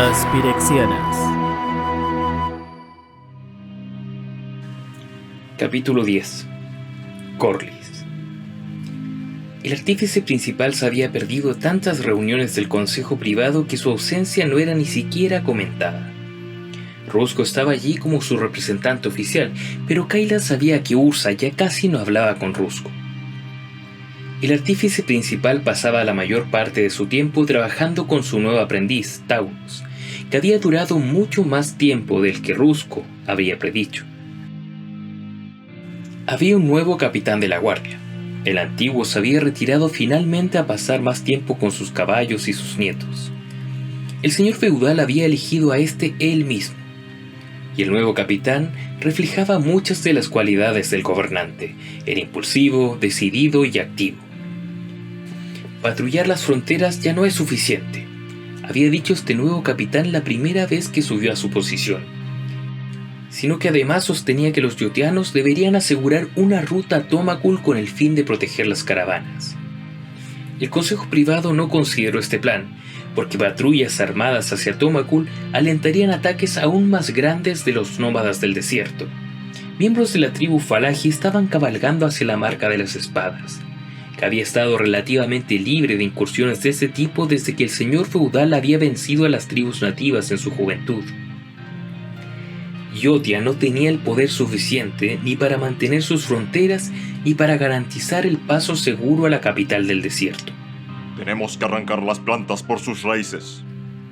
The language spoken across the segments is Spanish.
Las Pirexianas. Capítulo 10. Corlys. El artífice principal se había perdido tantas reuniones del consejo privado que su ausencia no era ni siquiera comentada. Rusco estaba allí como su representante oficial, pero Kayla sabía que Ursa ya casi no hablaba con Rusco. El artífice principal pasaba la mayor parte de su tiempo trabajando con su nuevo aprendiz, Taurus, que había durado mucho más tiempo del que Rusco había predicho. Había un nuevo capitán de la guardia. El antiguo se había retirado finalmente a pasar más tiempo con sus caballos y sus nietos. El señor feudal había elegido a este él mismo, y el nuevo capitán reflejaba muchas de las cualidades del gobernante. Era impulsivo, decidido y activo. Patrullar las fronteras ya no es suficiente, había dicho este nuevo capitán la primera vez que subió a su posición, sino que además sostenía que los yotianos deberían asegurar una ruta a Tomakul con el fin de proteger las caravanas. El consejo privado no consideró este plan, porque patrullas armadas hacia Tomakul alentarían ataques aún más grandes de los nómadas del desierto. Miembros de la tribu Falaji estaban cabalgando hacia la marca de las espadas, que había estado relativamente libre de incursiones de este tipo desde que el señor feudal había vencido a las tribus nativas en su juventud. Yotia no tenía el poder suficiente ni para mantener sus fronteras ni para garantizar el paso seguro a la capital del desierto. Tenemos que arrancar las plantas por sus raíces,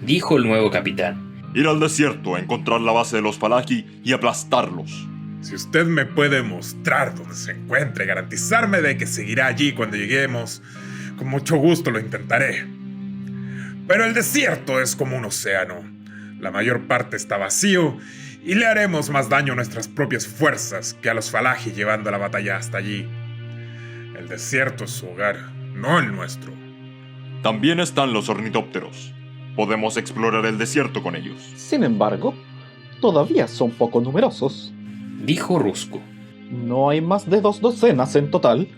dijo el nuevo capitán. Ir al desierto, encontrar la base de los Falaji y aplastarlos. Si usted me puede mostrar dónde se encuentra y garantizarme de que seguirá allí cuando lleguemos, con mucho gusto lo intentaré. Pero el desierto es como un océano. La mayor parte está vacío y le haremos más daño a nuestras propias fuerzas que a los Falaji llevando la batalla hasta allí. El desierto es su hogar, no el nuestro. También están los ornitópteros. Podemos explorar el desierto con ellos. Sin embargo, todavía son poco numerosos, dijo Rusco. No hay más de 2 docenas en total,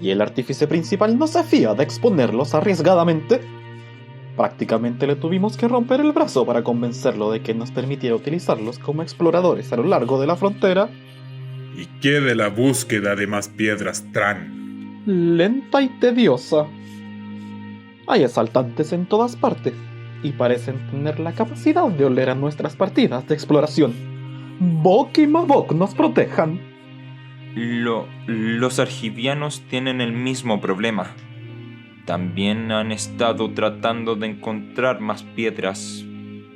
y el artífice principal no se fía de exponerlos arriesgadamente. Prácticamente le tuvimos que romper el brazo para convencerlo de que nos permitiera utilizarlos como exploradores a lo largo de la frontera. ¿Y qué de la búsqueda de más piedras Tran? Lenta y tediosa. Hay asaltantes en todas partes, y parecen tener la capacidad de oler a nuestras partidas de exploración. Bok y Mabok nos protejan. Los argivianos tienen el mismo problema. También han estado tratando de encontrar más piedras,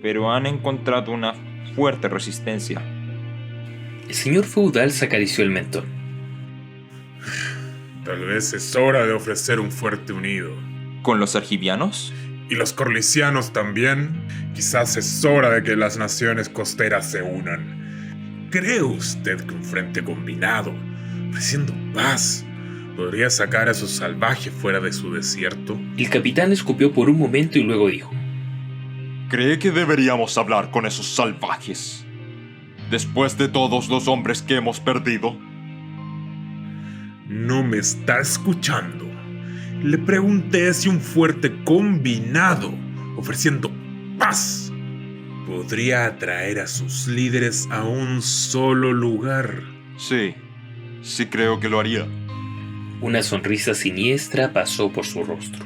pero han encontrado una fuerte resistencia. El señor feudal se acarició el mentón. Tal vez es hora de ofrecer un fuerte unido. ¿Con los argivianos? ¿Y los corlisianos también? Quizás es hora de que las naciones costeras se unan. ¿Cree usted que un frente combinado, ofreciendo paz, podría sacar a esos salvajes fuera de su desierto? El capitán escupió por un momento y luego dijo: ¿Cree que deberíamos hablar con esos salvajes? Después de todos los hombres que hemos perdido. No me está escuchando. Le pregunté si un fuerte combinado, ofreciendo paz, podría atraer a sus líderes a un solo lugar. Sí creo que lo haría. Una sonrisa siniestra pasó por su rostro.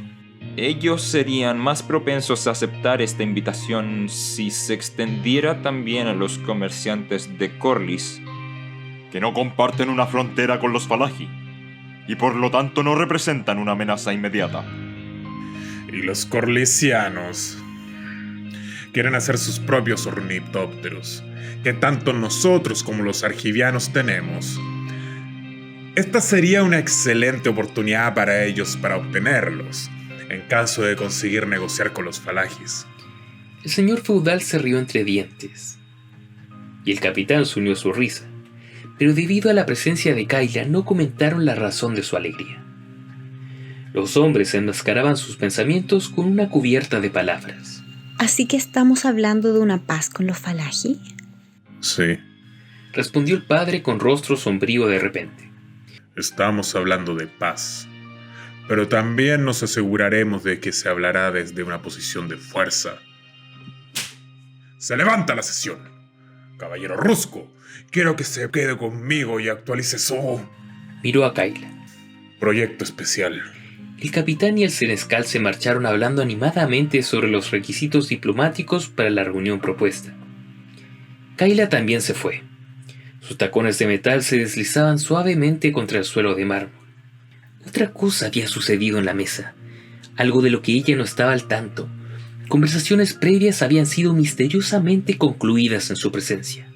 Ellos serían más propensos a aceptar esta invitación si se extendiera también a los comerciantes de Corlys, que no comparten una frontera con los Falaji, y por lo tanto no representan una amenaza inmediata. Y los corlisianos quieren hacer sus propios ornitópteros, que tanto nosotros como los argivianos tenemos. Esta sería una excelente oportunidad para ellos para obtenerlos, en caso de conseguir negociar con los Falajis. El señor feudal se rió entre dientes, y el capitán se unió a su risa, pero debido a la presencia de Kayla no comentaron la razón de su alegría. Los hombres enmascaraban sus pensamientos con una cubierta de palabras. ¿Así que estamos hablando de una paz con los Falaji? Sí. Respondió el padre con rostro sombrío de repente. Estamos hablando de paz, pero también nos aseguraremos de que se hablará desde una posición de fuerza. Se levanta la sesión. Caballero Rusco, quiero que se quede conmigo y actualice su Miró a Kayla. proyecto especial. El capitán y el senescal se marcharon hablando animadamente sobre los requisitos diplomáticos para la reunión propuesta. Kayla también se fue. Sus tacones de metal se deslizaban suavemente contra el suelo de mármol. Otra cosa había sucedido en la mesa, algo de lo que ella no estaba al tanto. Conversaciones previas habían sido misteriosamente concluidas en su presencia.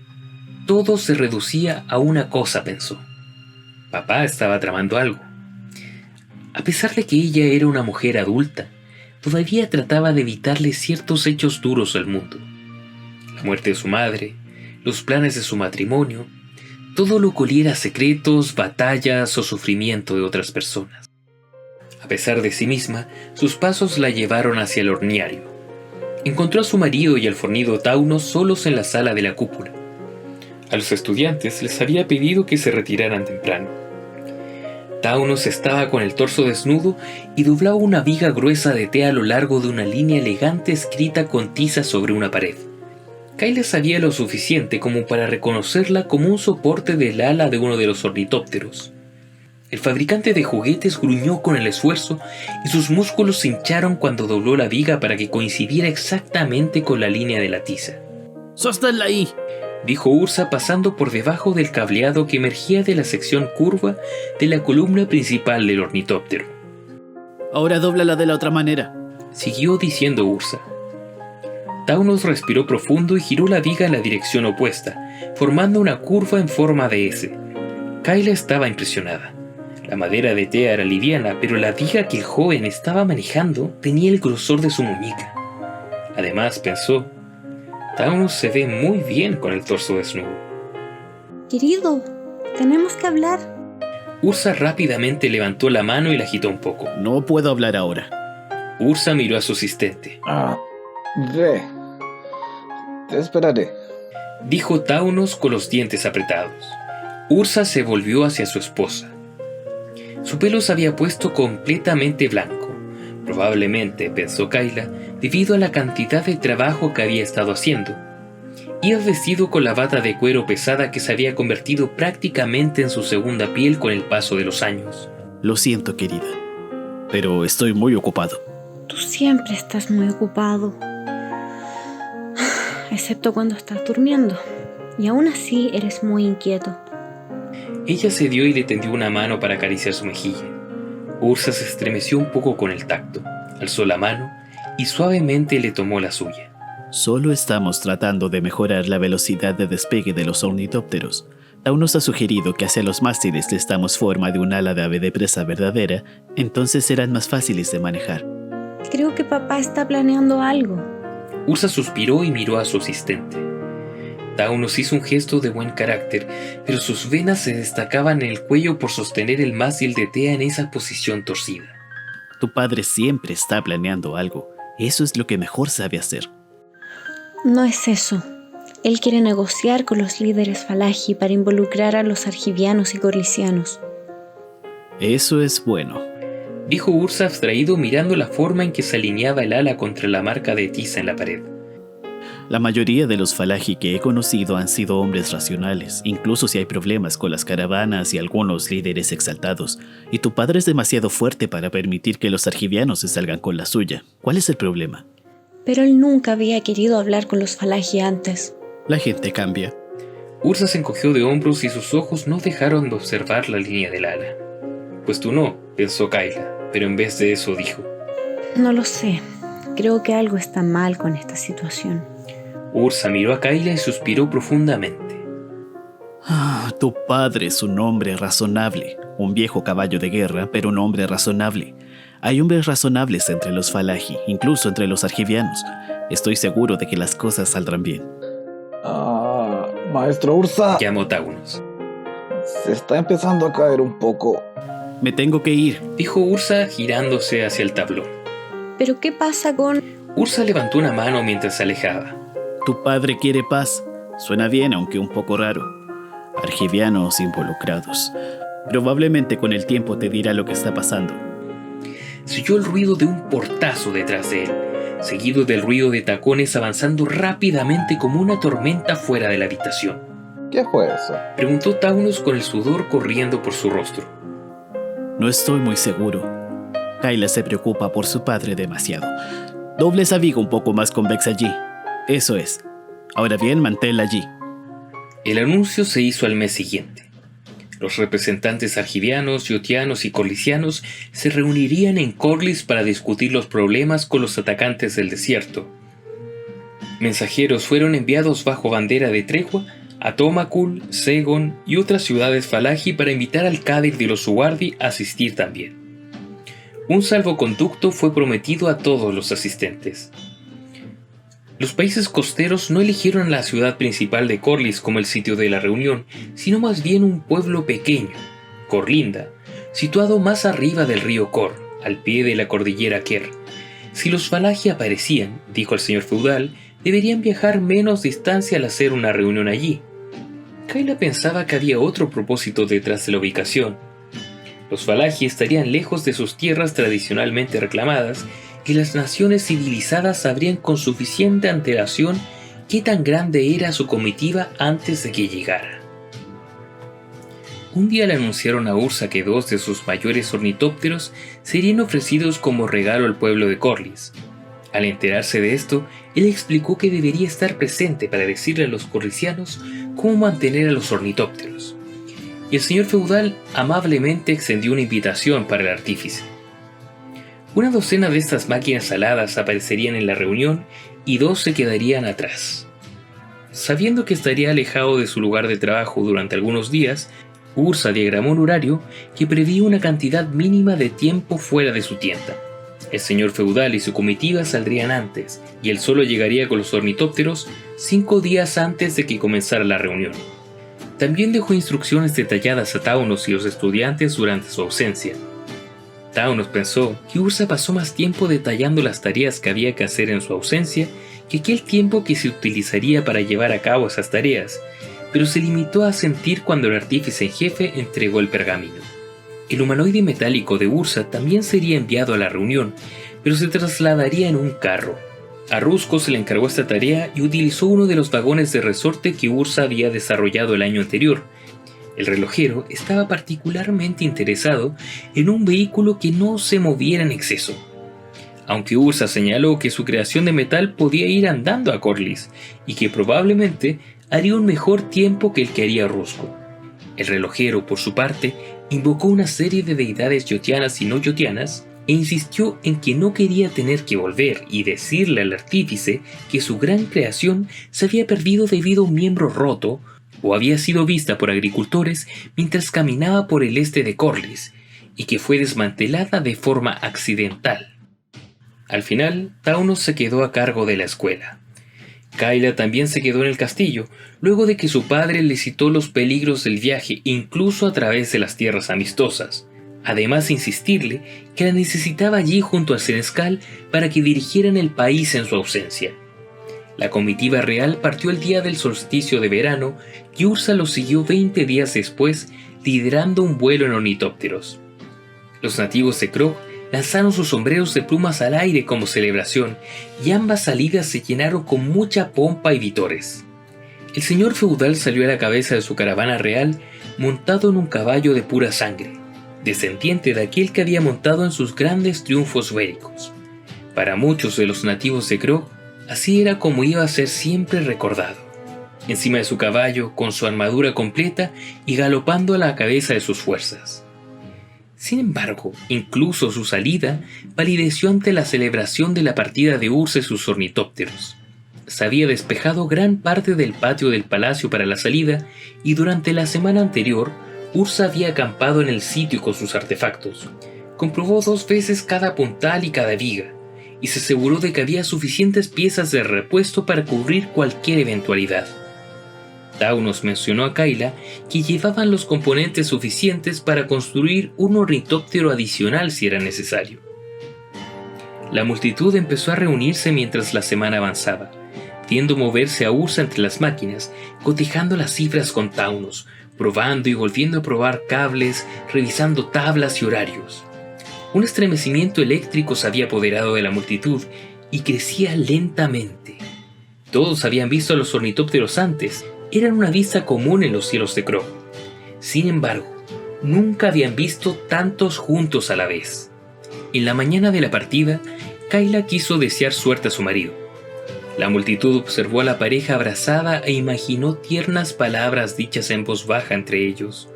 Todo se reducía a una cosa, pensó. Papá estaba tramando algo. A pesar de que ella era una mujer adulta, todavía trataba de evitarle ciertos hechos duros del mundo. La muerte de su madre, los planes de su matrimonio, todo lo que oliera a secretos, batallas o sufrimiento de otras personas. A pesar de sí misma, sus pasos la llevaron hacia el horniario. Encontró a su marido y al fornido Taunos solos en la sala de la cúpula. A los estudiantes les había pedido que se retiraran temprano. Taunos estaba con el torso desnudo y doblaba una viga gruesa de té a lo largo de una línea elegante escrita con tiza sobre una pared. Kayla sabía lo suficiente como para reconocerla como un soporte del ala de uno de los ornitópteros. El fabricante de juguetes gruñó con el esfuerzo y sus músculos se hincharon cuando dobló la viga para que coincidiera exactamente con la línea de la tiza. ¡Sosténla ahí!, dijo Ursa pasando por debajo del cableado que emergía de la sección curva de la columna principal del ornitóptero. Ahora dóblala de la otra manera. Siguió diciendo Ursa. Taunos respiró profundo y giró la viga en la dirección opuesta, formando una curva en forma de S. Kayla estaba impresionada. La madera de tea era liviana, pero la viga que el joven estaba manejando tenía el grosor de su muñeca. Además, pensó, Taunos se ve muy bien con el torso desnudo. Querido, tenemos que hablar. Ursa rápidamente levantó la mano y la agitó un poco. No puedo hablar ahora. Ursa miró a su asistente. Ve. Te esperaré. Dijo Taunos con los dientes apretados. Ursa se volvió hacia su esposa. Su pelo se había puesto completamente blanco, probablemente, pensó Kayla, debido a la cantidad de trabajo que había estado haciendo. Iba vestido con la bata de cuero pesada que se había convertido prácticamente en su segunda piel con el paso de los años. Lo siento, querida, pero estoy muy ocupado. Tú siempre estás muy ocupado, excepto cuando estás durmiendo, y aún así eres muy inquieto. Ella cedió y le tendió una mano para acariciar su mejilla. Ursa se estremeció un poco con el tacto, alzó la mano y suavemente le tomó la suya. Solo estamos tratando de mejorar la velocidad de despegue de los ornitópteros. Aún nos ha sugerido que hacia los mástiles les damos forma de un ala de ave de presa verdadera, entonces serán más fáciles de manejar. Creo que papá está planeando algo. Ursa suspiró y miró a su asistente. Taunos hizo un gesto de buen carácter, pero sus venas se destacaban en el cuello por sostener el mástil de tea en esa posición torcida. Tu padre siempre está planeando algo. Eso es lo que mejor sabe hacer. No es eso. Él quiere negociar con los líderes Falaji para involucrar a los argivianos y gorlisianos. Eso es bueno, dijo Ursa abstraído mirando la forma en que se alineaba el ala contra la marca de tiza en la pared. La mayoría de los Falaji que he conocido han sido hombres racionales, incluso si hay problemas con las caravanas y algunos líderes exaltados. Y tu padre es demasiado fuerte para permitir que los argivianos se salgan con la suya. ¿Cuál es el problema? Pero él nunca había querido hablar con los Falaji antes. La gente cambia. Ursa se encogió de hombros y sus ojos no dejaron de observar la línea del ala. Pues tú no, pensó Kayla, pero en vez de eso dijo. No lo sé. Creo que algo está mal con esta situación. Ursa miró a Kayla y suspiró profundamente. Tu padre es un hombre razonable, un viejo caballo de guerra, pero un hombre razonable. Hay hombres razonables entre los Falaji, incluso entre los argivianos. Estoy seguro de que las cosas saldrán bien. Maestro Ursa, Llamó Taunos. se está empezando a caer un poco. Me tengo que ir. Dijo Ursa girándose hacia el tablón. ¿Pero qué pasa con...? Ursa levantó una mano mientras se alejaba. Tu padre quiere paz. Suena bien, aunque un poco raro. Argivianos involucrados. Probablemente con el tiempo te dirá lo que está pasando. Se oyó el ruido de un portazo detrás de él. seguido del ruido de tacones avanzando rápidamente como una tormenta fuera de la habitación. ¿Qué fue eso? Preguntó Taunus con el sudor corriendo por su rostro. No estoy muy seguro. Kayla se preocupa por su padre demasiado. Doble esa viga un poco más convexa allí. Eso es. Ahora bien, manténla allí. El anuncio se hizo al mes siguiente. Los representantes argivianos, yotianos y corlisianos se reunirían en Corlys para discutir los problemas con los atacantes del desierto. Mensajeros fueron enviados bajo bandera de tregua a Tomakul, Segon y otras ciudades Falaji para invitar al Qadir de los Ugardi a asistir también. Un salvoconducto fue prometido a todos los asistentes. Los países costeros no eligieron la ciudad principal de Corlys como el sitio de la reunión, sino más bien un pueblo pequeño, Corlinda, situado más arriba del río Cor, al pie de la cordillera Ker. Si los Falaji aparecían, dijo el señor feudal, deberían viajar menos distancia al hacer una reunión allí. Kayla pensaba que había otro propósito detrás de la ubicación. Los Falaji estarían lejos de sus tierras tradicionalmente reclamadas, y las naciones civilizadas sabrían con suficiente antelación qué tan grande era su comitiva antes de que llegara. Un día le anunciaron a Ursa que 2 de sus mayores ornitópteros serían ofrecidos como regalo al pueblo de Corlys. Al enterarse de esto, él explicó que debería estar presente para decirle a los corlisianos cómo mantener a los ornitópteros. Y el señor feudal amablemente extendió una invitación para el artífice. Una docena de estas máquinas aladas aparecerían en la reunión y 2 se quedarían atrás. Sabiendo que estaría alejado de su lugar de trabajo durante algunos días, Ursa diagramó un horario que preveía una cantidad mínima de tiempo fuera de su tienda. El señor feudal y su comitiva saldrían antes, y él solo llegaría con los ornitópteros 5 días antes de que comenzara la reunión. También dejó instrucciones detalladas a Taunus y los estudiantes durante su ausencia. Taunus pensó que Ursa pasó más tiempo detallando las tareas que había que hacer en su ausencia que aquel tiempo que se utilizaría para llevar a cabo esas tareas, pero se limitó a asentir cuando el artífice en jefe entregó el pergamino. El humanoide metálico de Ursa también sería enviado a la reunión, pero se trasladaría en un carro. A Rusco se le encargó esta tarea y utilizó uno de los vagones de resorte que Ursa había desarrollado el año anterior. El relojero estaba particularmente interesado en un vehículo que no se moviera en exceso. Aunque Ursa señaló que su creación de metal podía ir andando a Corlys y que probablemente haría un mejor tiempo que el que haría Rusco. El relojero, por su parte, invocó una serie de deidades yotianas y no yotianas e insistió en que no quería tener que volver y decirle al artífice que su gran creación se había perdido debido a un miembro roto o había sido vista por agricultores mientras caminaba por el este de Corlys y que fue desmantelada de forma accidental. Al final, Taunus se quedó a cargo de la escuela. Kayla también se quedó en el castillo, luego de que su padre le citó los peligros del viaje incluso a través de las tierras amistosas, además de insistirle que la necesitaba allí junto al senescal para que dirigieran el país en su ausencia. La comitiva real partió el día del solsticio de verano y Ursa lo siguió 20 días después, liderando un vuelo en ornitópteros. Los nativos de Krog lanzaron sus sombreros de plumas al aire como celebración y ambas salidas se llenaron con mucha pompa y vítores. El señor feudal salió a la cabeza de su caravana real montado en un caballo de pura sangre, descendiente de aquel que había montado en sus grandes triunfos bélicos. Para muchos de los nativos de Krog, así era como iba a ser siempre recordado, encima de su caballo, con su armadura completa y galopando a la cabeza de sus fuerzas. Sin embargo, incluso su salida palideció ante la celebración de la partida de Ursa y sus ornitópteros. Se había despejado gran parte del patio del palacio para la salida y durante la semana anterior, Ursa había acampado en el sitio con sus artefactos. Comprobó 2 veces cada puntal y cada viga, y se aseguró de que había suficientes piezas de repuesto para cubrir cualquier eventualidad. Taunus mencionó a Kayla que llevaban los componentes suficientes para construir un ornitóptero adicional si era necesario. La multitud empezó a reunirse mientras la semana avanzaba, viendo moverse a Ursa entre las máquinas, cotejando las cifras con Taunus, probando y volviendo a probar cables, revisando tablas y horarios. Un estremecimiento eléctrico se había apoderado de la multitud y crecía lentamente. Todos habían visto a los ornitópteros antes, eran una vista común en los cielos de Krog. Sin embargo, nunca habían visto tantos juntos a la vez. En la mañana de la partida, Kayla quiso desear suerte a su marido. La multitud observó a la pareja abrazada e imaginó tiernas palabras dichas en voz baja entre ellos.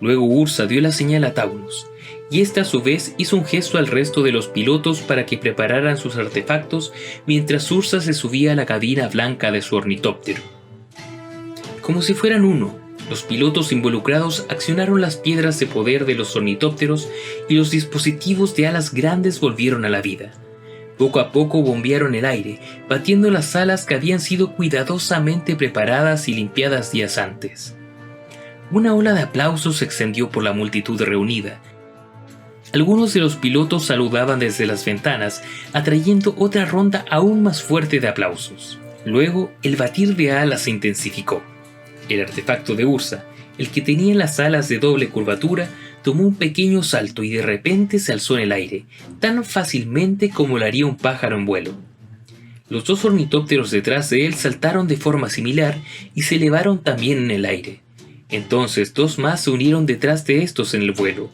Luego Ursa dio la señal a Taunus, y éste a su vez hizo un gesto al resto de los pilotos para que prepararan sus artefactos mientras Ursa se subía a la cabina blanca de su ornitóptero. Como si fueran uno, los pilotos involucrados accionaron las piedras de poder de los ornitópteros y los dispositivos de alas grandes volvieron a la vida. Poco a poco bombearon el aire, batiendo las alas que habían sido cuidadosamente preparadas y limpiadas días antes. Una ola de aplausos se extendió por la multitud reunida. Algunos de los pilotos saludaban desde las ventanas, atrayendo otra ronda aún más fuerte de aplausos. Luego, el batir de alas se intensificó. El artefacto de Ursa, el que tenía las alas de doble curvatura, tomó un pequeño salto y de repente se alzó en el aire, tan fácilmente como lo haría un pájaro en vuelo. Los dos ornitópteros detrás de él saltaron de forma similar y se elevaron también en el aire. Entonces dos más se unieron detrás de estos en el vuelo.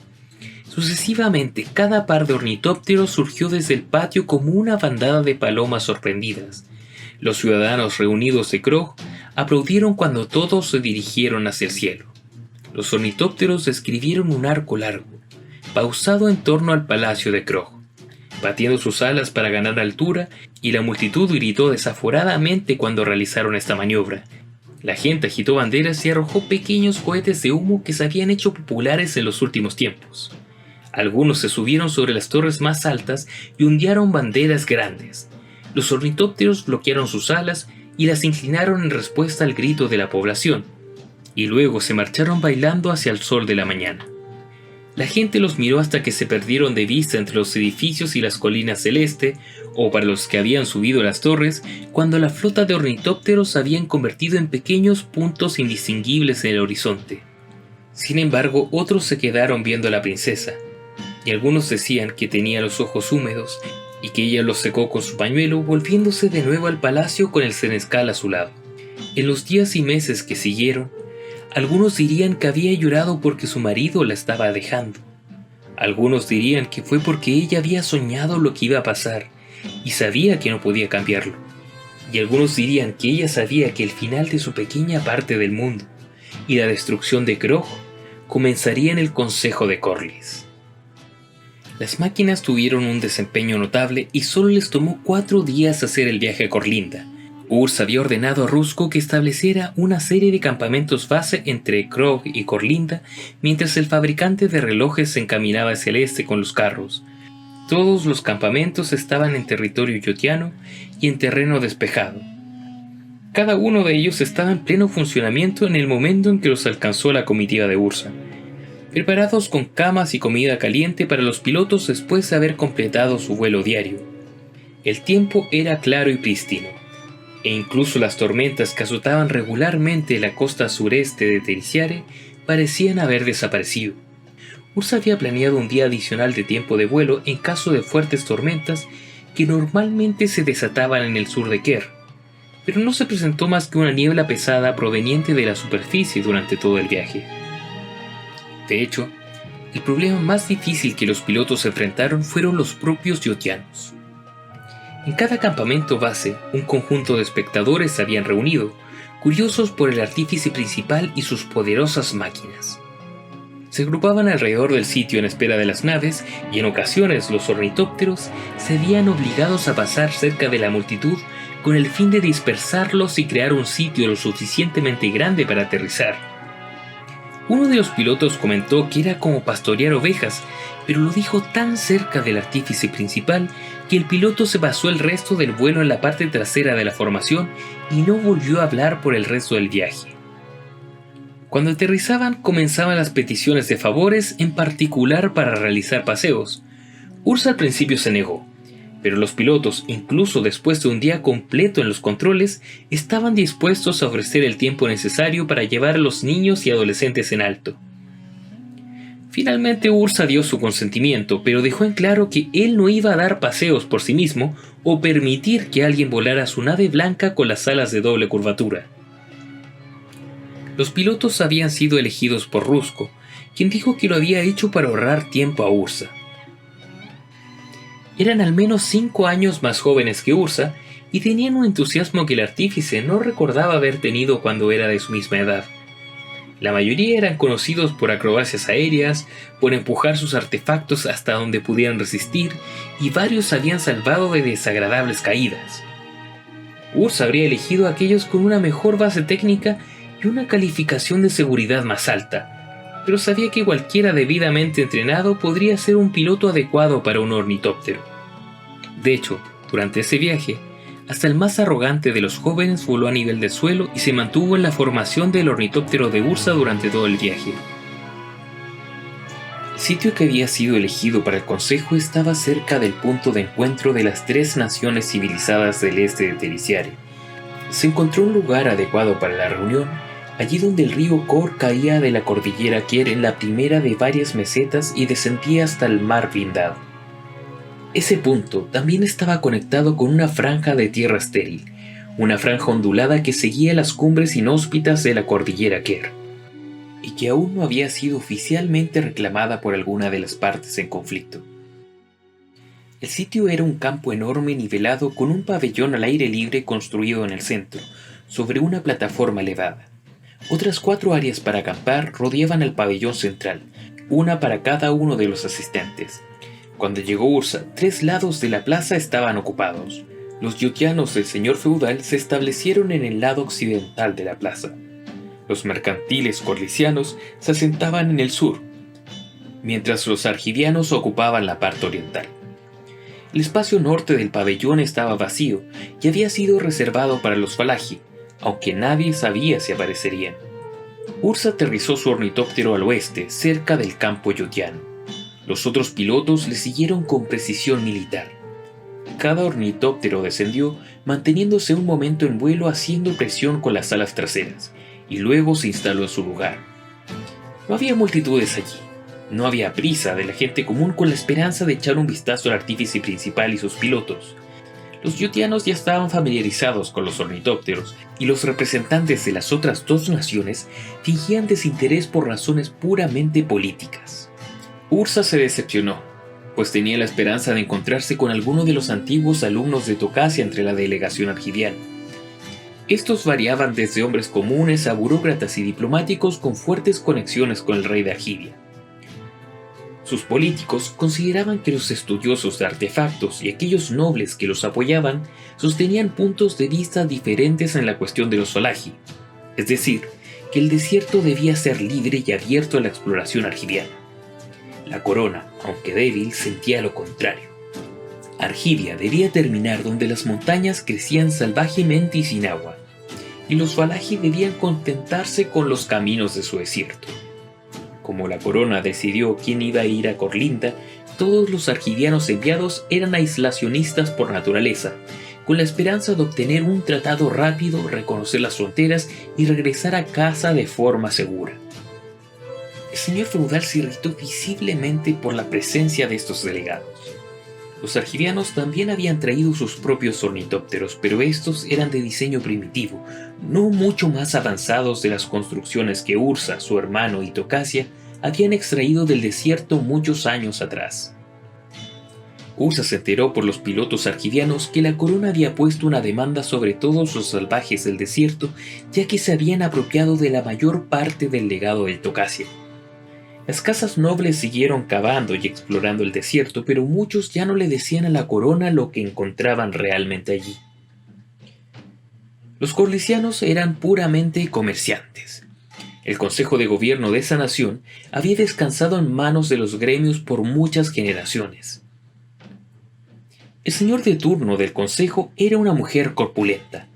Sucesivamente, cada par de ornitópteros surgió desde el patio como una bandada de palomas sorprendidas. Los ciudadanos reunidos de Krog aplaudieron cuando todos se dirigieron hacia el cielo. Los ornitópteros describieron un arco largo, pausado en torno al palacio de Krog, batiendo sus alas para ganar altura, y la multitud gritó desaforadamente cuando realizaron esta maniobra. La gente agitó banderas y arrojó pequeños cohetes de humo que se habían hecho populares en los últimos tiempos. Algunos se subieron sobre las torres más altas y ondearon banderas grandes. Los ornitópteros bloquearon sus alas y las inclinaron en respuesta al grito de la población, y luego se marcharon bailando hacia el sol de la mañana. La gente los miró hasta que se perdieron de vista entre los edificios y las colinas del este, o para los que habían subido a las torres, cuando la flota de ornitópteros se habían convertido en pequeños puntos indistinguibles en el horizonte. Sin embargo, otros se quedaron viendo a la princesa, y algunos decían que tenía los ojos húmedos y que ella los secó con su pañuelo, volviéndose de nuevo al palacio con el senescal a su lado. En los días y meses que siguieron, algunos dirían que había llorado porque su marido la estaba dejando. Algunos dirían que fue porque ella había soñado lo que iba a pasar y sabía que no podía cambiarlo. Y algunos dirían que ella sabía que el final de su pequeña parte del mundo y la destrucción de Krog comenzaría en el Consejo de Corlys. Las máquinas tuvieron un desempeño notable y solo les tomó 4 días hacer el viaje a Corlinda. Ursa había ordenado a Rusco que estableciera una serie de campamentos base entre Krog y Corlinda, mientras el fabricante de relojes se encaminaba hacia el este con los carros. Todos los campamentos estaban en territorio yotiano y en terreno despejado. Cada uno de ellos estaba en pleno funcionamiento en el momento en que los alcanzó la comitiva de Ursa, preparados con camas y comida caliente para los pilotos después de haber completado su vuelo diario. El tiempo era claro y prístino, e incluso las tormentas que azotaban regularmente la costa sureste de Tericiare parecían haber desaparecido. Ursa había planeado un día adicional de tiempo de vuelo en caso de fuertes tormentas que normalmente se desataban en el sur de Ker, pero no se presentó más que una niebla pesada proveniente de la superficie durante todo el viaje. De hecho, el problema más difícil que los pilotos enfrentaron fueron los propios yotianos. En cada campamento base, un conjunto de espectadores se habían reunido, curiosos por el artífice principal y sus poderosas máquinas. Se agrupaban alrededor del sitio en espera de las naves y en ocasiones los ornitópteros se veían obligados a pasar cerca de la multitud con el fin de dispersarlos y crear un sitio lo suficientemente grande para aterrizar. Uno de los pilotos comentó que era como pastorear ovejas, pero lo dijo tan cerca del artífice principal que el piloto se pasó el resto del vuelo en la parte trasera de la formación y no volvió a hablar por el resto del viaje. Cuando aterrizaban comenzaban las peticiones de favores, en particular para realizar paseos. Ursa al principio se negó, pero los pilotos, incluso después de un día completo en los controles, estaban dispuestos a ofrecer el tiempo necesario para llevar a los niños y adolescentes en alto. Finalmente Ursa dio su consentimiento, pero dejó en claro que él no iba a dar paseos por sí mismo o permitir que alguien volara su nave blanca con las alas de doble curvatura. Los pilotos habían sido elegidos por Rusco, quien dijo que lo había hecho para ahorrar tiempo a Ursa. Eran al menos 5 años más jóvenes que Ursa y tenían un entusiasmo que el artífice no recordaba haber tenido cuando era de su misma edad. La mayoría eran conocidos por acrobacias aéreas, por empujar sus artefactos hasta donde pudieran resistir, y varios habían salvado de desagradables caídas. Ursa habría elegido a aquellos con una mejor base técnica y una calificación de seguridad más alta, pero sabía que cualquiera debidamente entrenado podría ser un piloto adecuado para un ornitóptero. De hecho, durante ese viaje, hasta el más arrogante de los jóvenes voló a nivel del suelo y se mantuvo en la formación del ornitóptero de Ursa durante todo el viaje. El sitio que había sido elegido para el consejo estaba cerca del punto de encuentro de las 3 naciones civilizadas del este de Tericiare. Se encontró un lugar adecuado para la reunión, allí donde el río Kor caía de la cordillera Kier en la primera de varias mesetas y descendía hasta el mar blindado. Ese punto también estaba conectado con una franja de tierra estéril, una franja ondulada que seguía las cumbres inhóspitas de la cordillera Kier, y que aún no había sido oficialmente reclamada por alguna de las partes en conflicto. El sitio era un campo enorme nivelado con un pabellón al aire libre construido en el centro, sobre una plataforma elevada. Otras 4 áreas para acampar rodeaban el pabellón central, una para cada uno de los asistentes. Cuando llegó Ursa, 3 lados de la plaza estaban ocupados. Los yotianos del señor feudal se establecieron en el lado occidental de la plaza. Los mercantiles corlicianos se asentaban en el sur, mientras los argivianos ocupaban la parte oriental. El espacio norte del pabellón estaba vacío y había sido reservado para los falagi, aunque nadie sabía si aparecerían. Ursa aterrizó su ornitóptero al oeste, cerca del campo yotiano. Los otros pilotos le siguieron con precisión militar. Cada ornitóptero descendió, manteniéndose un momento en vuelo haciendo presión con las alas traseras, y luego se instaló en su lugar. No había multitudes allí. No había prisa de la gente común con la esperanza de echar un vistazo al artífice principal y sus pilotos. Los yotianos ya estaban familiarizados con los ornitópteros, y los representantes de las otras 2 naciones fingían desinterés por razones puramente políticas. Ursa se decepcionó, pues tenía la esperanza de encontrarse con alguno de los antiguos alumnos de Tocasia entre la delegación argiviana. Estos variaban desde hombres comunes a burócratas y diplomáticos con fuertes conexiones con el rey de Argivia. Sus políticos consideraban que los estudiosos de artefactos y aquellos nobles que los apoyaban sostenían puntos de vista diferentes en la cuestión de los falagi, es decir, que el desierto debía ser libre y abierto a la exploración argiviana. La corona, aunque débil, sentía lo contrario. Argivia debía terminar donde las montañas crecían salvajemente y sin agua, y los falagi debían contentarse con los caminos de su desierto. Como la corona decidió quién iba a ir a Corlinda, todos los argivianos enviados eran aislacionistas por naturaleza, con la esperanza de obtener un tratado rápido, reconocer las fronteras y regresar a casa de forma segura. El señor feudal se irritó visiblemente por la presencia de estos delegados. Los argivianos también habían traído sus propios ornitópteros, pero estos eran de diseño primitivo, no mucho más avanzados de las construcciones que Ursa, su hermano y Tocasia habían extraído del desierto muchos años atrás. Ursa se enteró por los pilotos argivianos que la corona había puesto una demanda sobre todos los salvajes del desierto, ya que se habían apropiado de la mayor parte del legado del Tocasia. Las casas nobles siguieron cavando y explorando el desierto, pero muchos ya no le decían a la corona lo que encontraban realmente allí. Los corlicianos eran puramente comerciantes. El consejo de gobierno de esa nación había descansado en manos de los gremios por muchas generaciones. El señor de turno del consejo era una mujer corpulenta.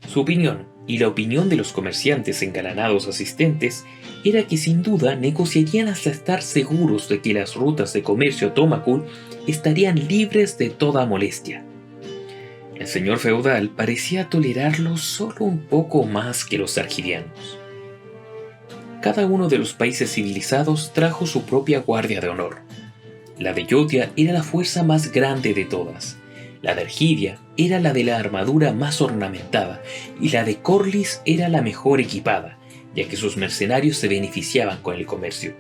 Su opinión, y la opinión de los comerciantes engalanados asistentes, era que sin duda negociarían hasta estar seguros de que las rutas de comercio a Tomakul estarían libres de toda molestia. El señor feudal parecía tolerarlo solo un poco más que los argivianos. cada uno de los países civilizados trajo su propia guardia de honor. La de Yotia era la fuerza más grande de todas. La de Argidia era la de la armadura más ornamentada y la de Corlys era la mejor equipada, ya que sus mercenarios se beneficiaban con el comercio.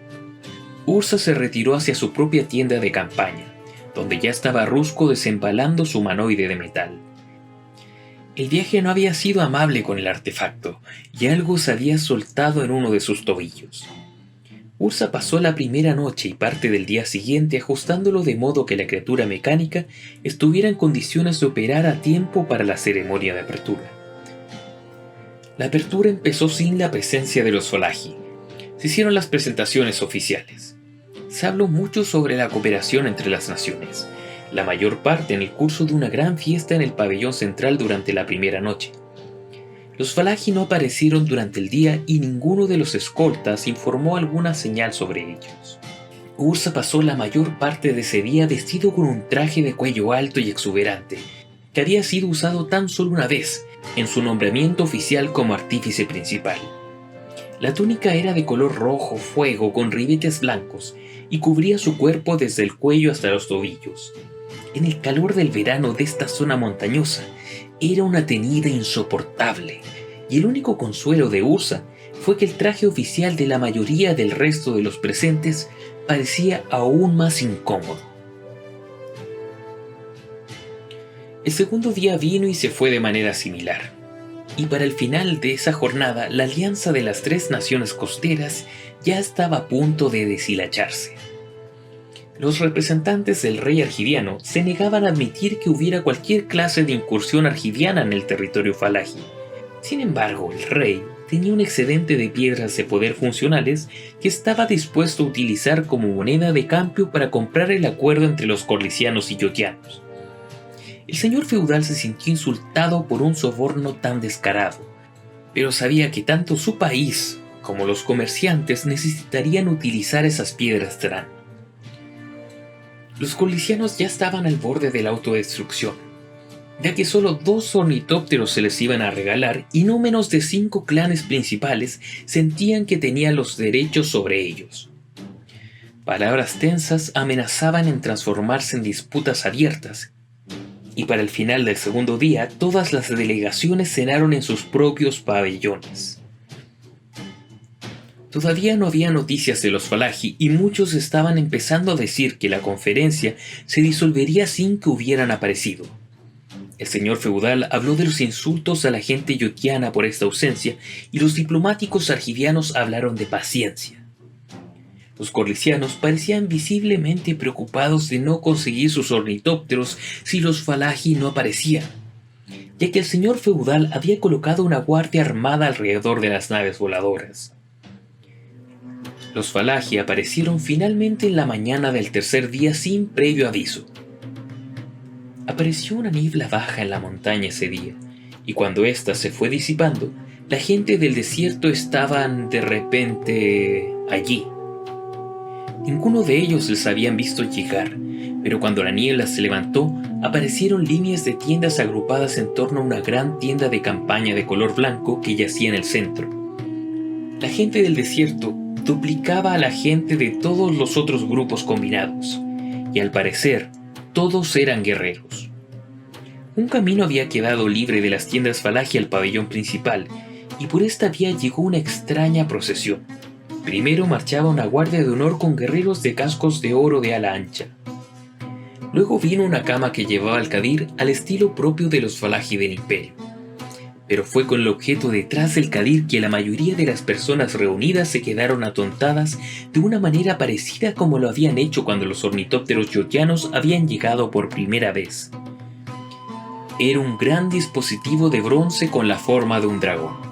Ursa se retiró hacia su propia tienda de campaña, donde ya estaba Rusco desembalando su humanoide de metal. El viaje no había sido amable con el artefacto, y algo se había soltado en uno de sus tobillos. Ursa pasó la primera noche y parte del día siguiente ajustándolo de modo que la criatura mecánica estuviera en condiciones de operar a tiempo para la ceremonia de apertura. La apertura empezó sin la presencia de los Falaji. Se hicieron las presentaciones oficiales. Se habló mucho sobre la cooperación entre las naciones, la mayor parte en el curso de una gran fiesta en el pabellón central durante la primera noche. Los Falaji no aparecieron durante el día y ninguno de los escoltas informó alguna señal sobre ellos. Ursa pasó la mayor parte de ese día vestido con un traje de cuello alto y exuberante, que había sido usado tan solo una vez, en su nombramiento oficial como artífice principal. La túnica era de color rojo fuego con ribetes blancos y cubría su cuerpo desde el cuello hasta los tobillos. En el calor del verano de esta zona montañosa, era una tenida insoportable, y el único consuelo de Ursa fue que el traje oficial de la mayoría del resto de los presentes parecía aún más incómodo. El segundo día vino y se fue de manera similar, y para el final de esa jornada la alianza de las tres naciones costeras ya estaba a punto de deshilacharse. Los representantes del rey argidiano se negaban a admitir que hubiera cualquier clase de incursión argidiana en el territorio Falaji. Sin embargo, el rey tenía un excedente de piedras de poder funcionales que estaba dispuesto a utilizar como moneda de cambio para comprar el acuerdo entre los corlisianos y yotianos. El señor feudal se sintió insultado por un soborno tan descarado, pero sabía que tanto su país como los comerciantes necesitarían utilizar esas piedras Tran. Los corlisianos ya estaban al borde de la autodestrucción, ya que solo 2 ornitópteros se les iban a regalar y no menos de 5 clanes principales sentían que tenían los derechos sobre ellos. Palabras tensas amenazaban en transformarse en disputas abiertas, y para el final del segundo día todas las delegaciones cenaron en sus propios pabellones. Todavía no había noticias de los Falaji y muchos estaban empezando a decir que la conferencia se disolvería sin que hubieran aparecido. El señor feudal habló de los insultos a la gente yotiana por esta ausencia y los diplomáticos argidianos hablaron de paciencia. Los corlisianos parecían visiblemente preocupados de no conseguir sus ornitópteros si los Falaji no aparecían, ya que el señor feudal había colocado una guardia armada alrededor de las naves voladoras. Los Falaji aparecieron finalmente en la mañana del tercer día sin previo aviso. Apareció una niebla baja en la montaña ese día, y cuando ésta se fue disipando, la gente del desierto estaban de repente allí. Ninguno de ellos les habían visto llegar, pero cuando la niebla se levantó, aparecieron líneas de tiendas agrupadas en torno a una gran tienda de campaña de color blanco que yacía en el centro. La gente del desierto duplicaba a la gente de todos los otros grupos combinados, y al parecer, todos eran guerreros. Un camino había quedado libre de las tiendas Falaji al pabellón principal, y por esta vía llegó una extraña procesión. Primero marchaba una guardia de honor con guerreros de cascos de oro de ala ancha. Luego vino una cama que llevaba al Qadir al estilo propio de los Falaji del Imperio. Pero fue con el objeto detrás del Qadir que la mayoría de las personas reunidas se quedaron atontadas de una manera parecida como lo habían hecho cuando los ornitópteros yotianos habían llegado por primera vez. Era un gran dispositivo de bronce con la forma de un dragón.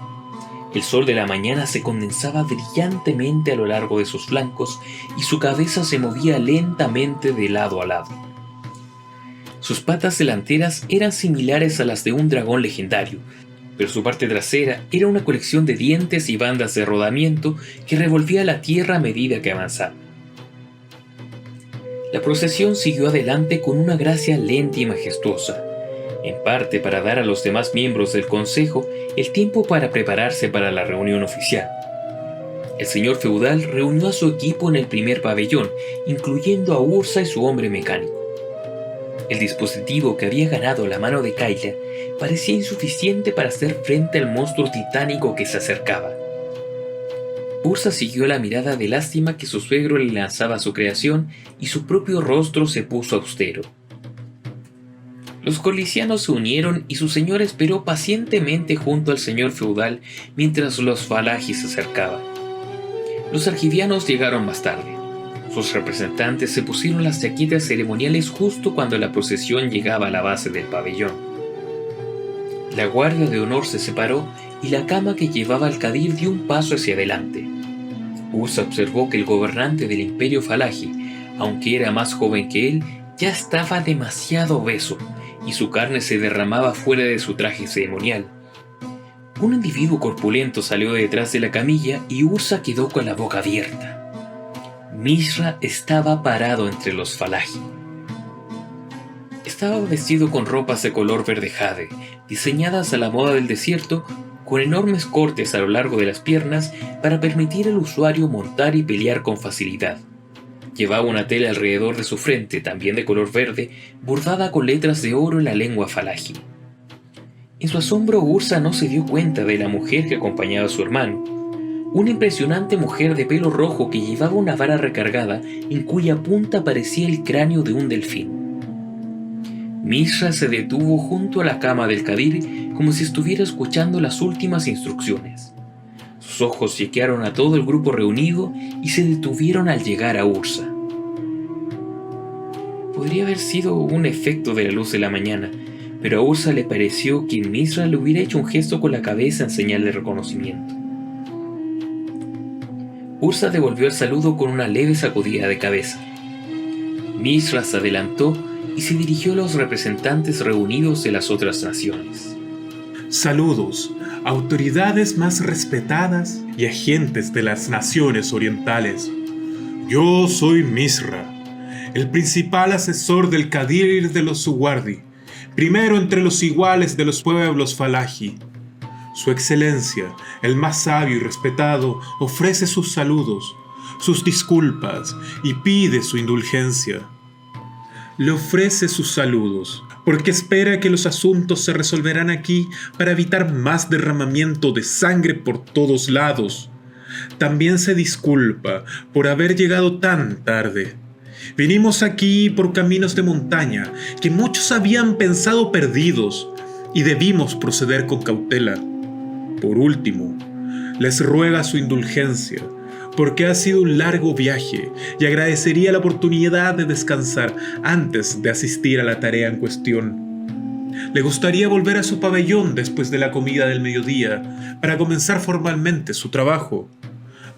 El sol de la mañana se condensaba brillantemente a lo largo de sus flancos y su cabeza se movía lentamente de lado a lado. Sus patas delanteras eran similares a las de un dragón legendario, pero su parte trasera era una colección de dientes y bandas de rodamiento que revolvía la tierra a medida que avanzaba. La procesión siguió adelante con una gracia lenta y majestuosa, en parte para dar a los demás miembros del consejo el tiempo para prepararse para la reunión oficial. El señor feudal reunió a su equipo en el primer pabellón, incluyendo a Ursa y su hombre mecánico. El dispositivo que había ganado la mano de Kayla parecía insuficiente para hacer frente al monstruo titánico que se acercaba. Ursa siguió la mirada de lástima que su suegro le lanzaba a su creación y su propio rostro se puso austero. Los colisianos se unieron y su señor esperó pacientemente junto al señor feudal mientras los Falaji se acercaban. Los argivianos llegaron más tarde. Sus representantes se pusieron las chaquetas ceremoniales justo cuando la procesión llegaba a la base del pabellón. La guardia de honor se separó y la cama que llevaba al Qadir dio un paso hacia adelante. Ursa observó que el gobernante del imperio Falaji, aunque era más joven que él, ya estaba demasiado obeso y su carne se derramaba fuera de su traje ceremonial. Un individuo corpulento salió de detrás de la camilla y Ursa quedó con la boca abierta. Mishra estaba parado entre los Falaji. Estaba vestido con ropas de color verde jade, diseñadas a la moda del desierto, con enormes cortes a lo largo de las piernas para permitir al usuario montar y pelear con facilidad. Llevaba una tela alrededor de su frente, también de color verde, bordada con letras de oro en la lengua Falaji. En su asombro, Ursa no se dio cuenta de la mujer que acompañaba a su hermano, una impresionante mujer de pelo rojo que llevaba una vara recargada en cuya punta parecía el cráneo de un delfín. Mishra se detuvo junto a la cama del Qadir como si estuviera escuchando las últimas instrucciones. Sus ojos chequearon a todo el grupo reunido y se detuvieron al llegar a Ursa. Podría haber sido un efecto de la luz de la mañana, pero a Ursa le pareció que Mishra le hubiera hecho un gesto con la cabeza en señal de reconocimiento. Ursa devolvió el saludo con una leve sacudida de cabeza. Mishra se adelantó y se dirigió a los representantes reunidos de las otras naciones. Saludos, autoridades más respetadas y agentes de las naciones orientales. Yo soy Mishra, el principal asesor del Qadir de los Suwardi, primero entre los iguales de los pueblos Falaji. Su excelencia, el más sabio y respetado, ofrece sus saludos, sus disculpas y pide su indulgencia. Le ofrece sus saludos porque espera que los asuntos se resolverán aquí para evitar más derramamiento de sangre por todos lados. También se disculpa por haber llegado tan tarde. Vinimos aquí por caminos de montaña que muchos habían pensado perdidos y debimos proceder con cautela. Por último, les ruega su indulgencia, porque ha sido un largo viaje y agradecería la oportunidad de descansar antes de asistir a la tarea en cuestión. Le gustaría volver a su pabellón después de la comida del mediodía para comenzar formalmente su trabajo.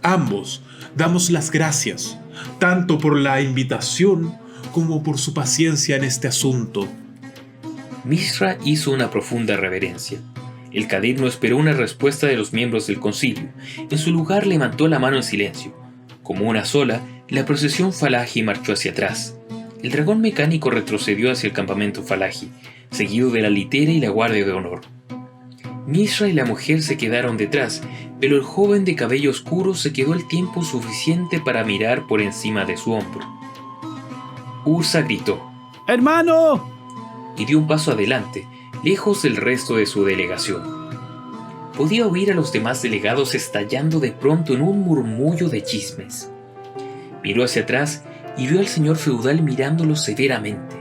Ambos damos las gracias, tanto por la invitación como por su paciencia en este asunto. Mishra hizo una profunda reverencia. El Qadir no esperó una respuesta de los miembros del concilio. En su lugar levantó la mano en silencio. Como una sola, la procesión Falaji marchó hacia atrás. El dragón mecánico retrocedió hacia el campamento Falaji, seguido de la litera y la guardia de honor. Mishra y la mujer se quedaron detrás, pero el joven de cabello oscuro se quedó el tiempo suficiente para mirar por encima de su hombro. Ursa gritó: ¡Hermano! Y dio un paso adelante, lejos del resto de su delegación. Podía oír a los demás delegados estallando de pronto en un murmullo de chismes. Miró hacia atrás y vio al señor feudal mirándolo severamente.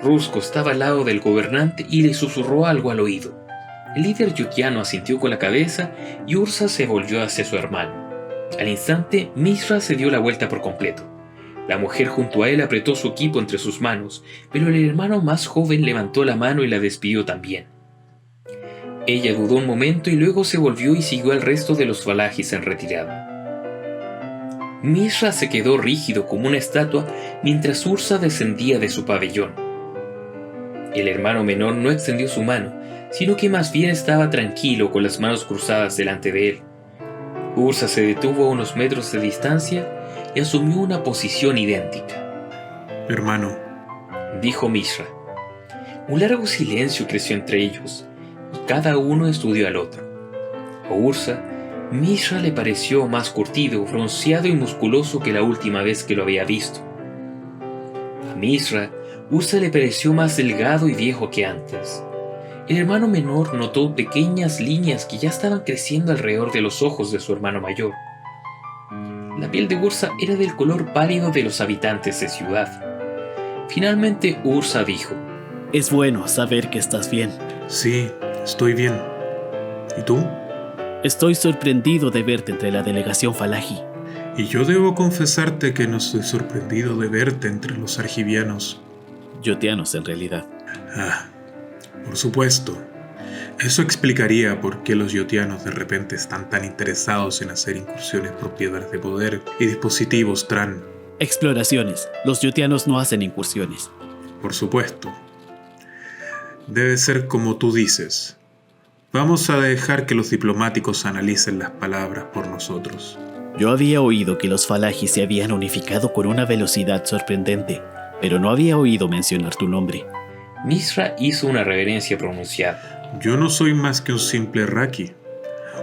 Rusco estaba al lado del gobernante y le susurró algo al oído. El líder yutiano asintió con la cabeza y Ursa se volvió hacia su hermano. Al instante, Mishra se dio la vuelta por completo. La mujer junto a él apretó su equipo entre sus manos, pero el hermano más joven levantó la mano y la despidió también. Ella dudó un momento y luego se volvió y siguió al resto de los Falajis en retirada. Mishra se quedó rígido como una estatua mientras Ursa descendía de su pabellón. El hermano menor no extendió su mano, sino que más bien estaba tranquilo con las manos cruzadas delante de él. Ursa se detuvo a unos metros de distancia y asumió una posición idéntica. Hermano, dijo Mishra. Un largo silencio creció entre ellos, y cada uno estudió al otro. A Ursa, Mishra le pareció más curtido, bronceado y musculoso que la última vez que lo había visto. A Mishra, Ursa le pareció más delgado y viejo que antes. El hermano menor notó pequeñas líneas que ya estaban creciendo alrededor de los ojos de su hermano mayor. La piel de Ursa era del color pálido de los habitantes de ciudad. Finalmente Ursa dijo: Es bueno saber que estás bien. Sí, estoy bien. ¿Y tú? Estoy sorprendido de verte entre la delegación Falaji. Y yo debo confesarte que no estoy sorprendido de verte entre los argivianos. Yotianos, en realidad. Ah, por supuesto. Eso explicaría por qué los yotianos de repente están tan interesados en hacer incursiones por piedras de poder y dispositivos Tran. Exploraciones. Los yotianos no hacen incursiones. Por supuesto. Debe ser como tú dices. Vamos a dejar que los diplomáticos analicen las palabras por nosotros. Yo había oído que los Falaji se habían unificado con una velocidad sorprendente, pero no había oído mencionar tu nombre. Mishra hizo una reverencia pronunciada. Yo no soy más que un simple Raki,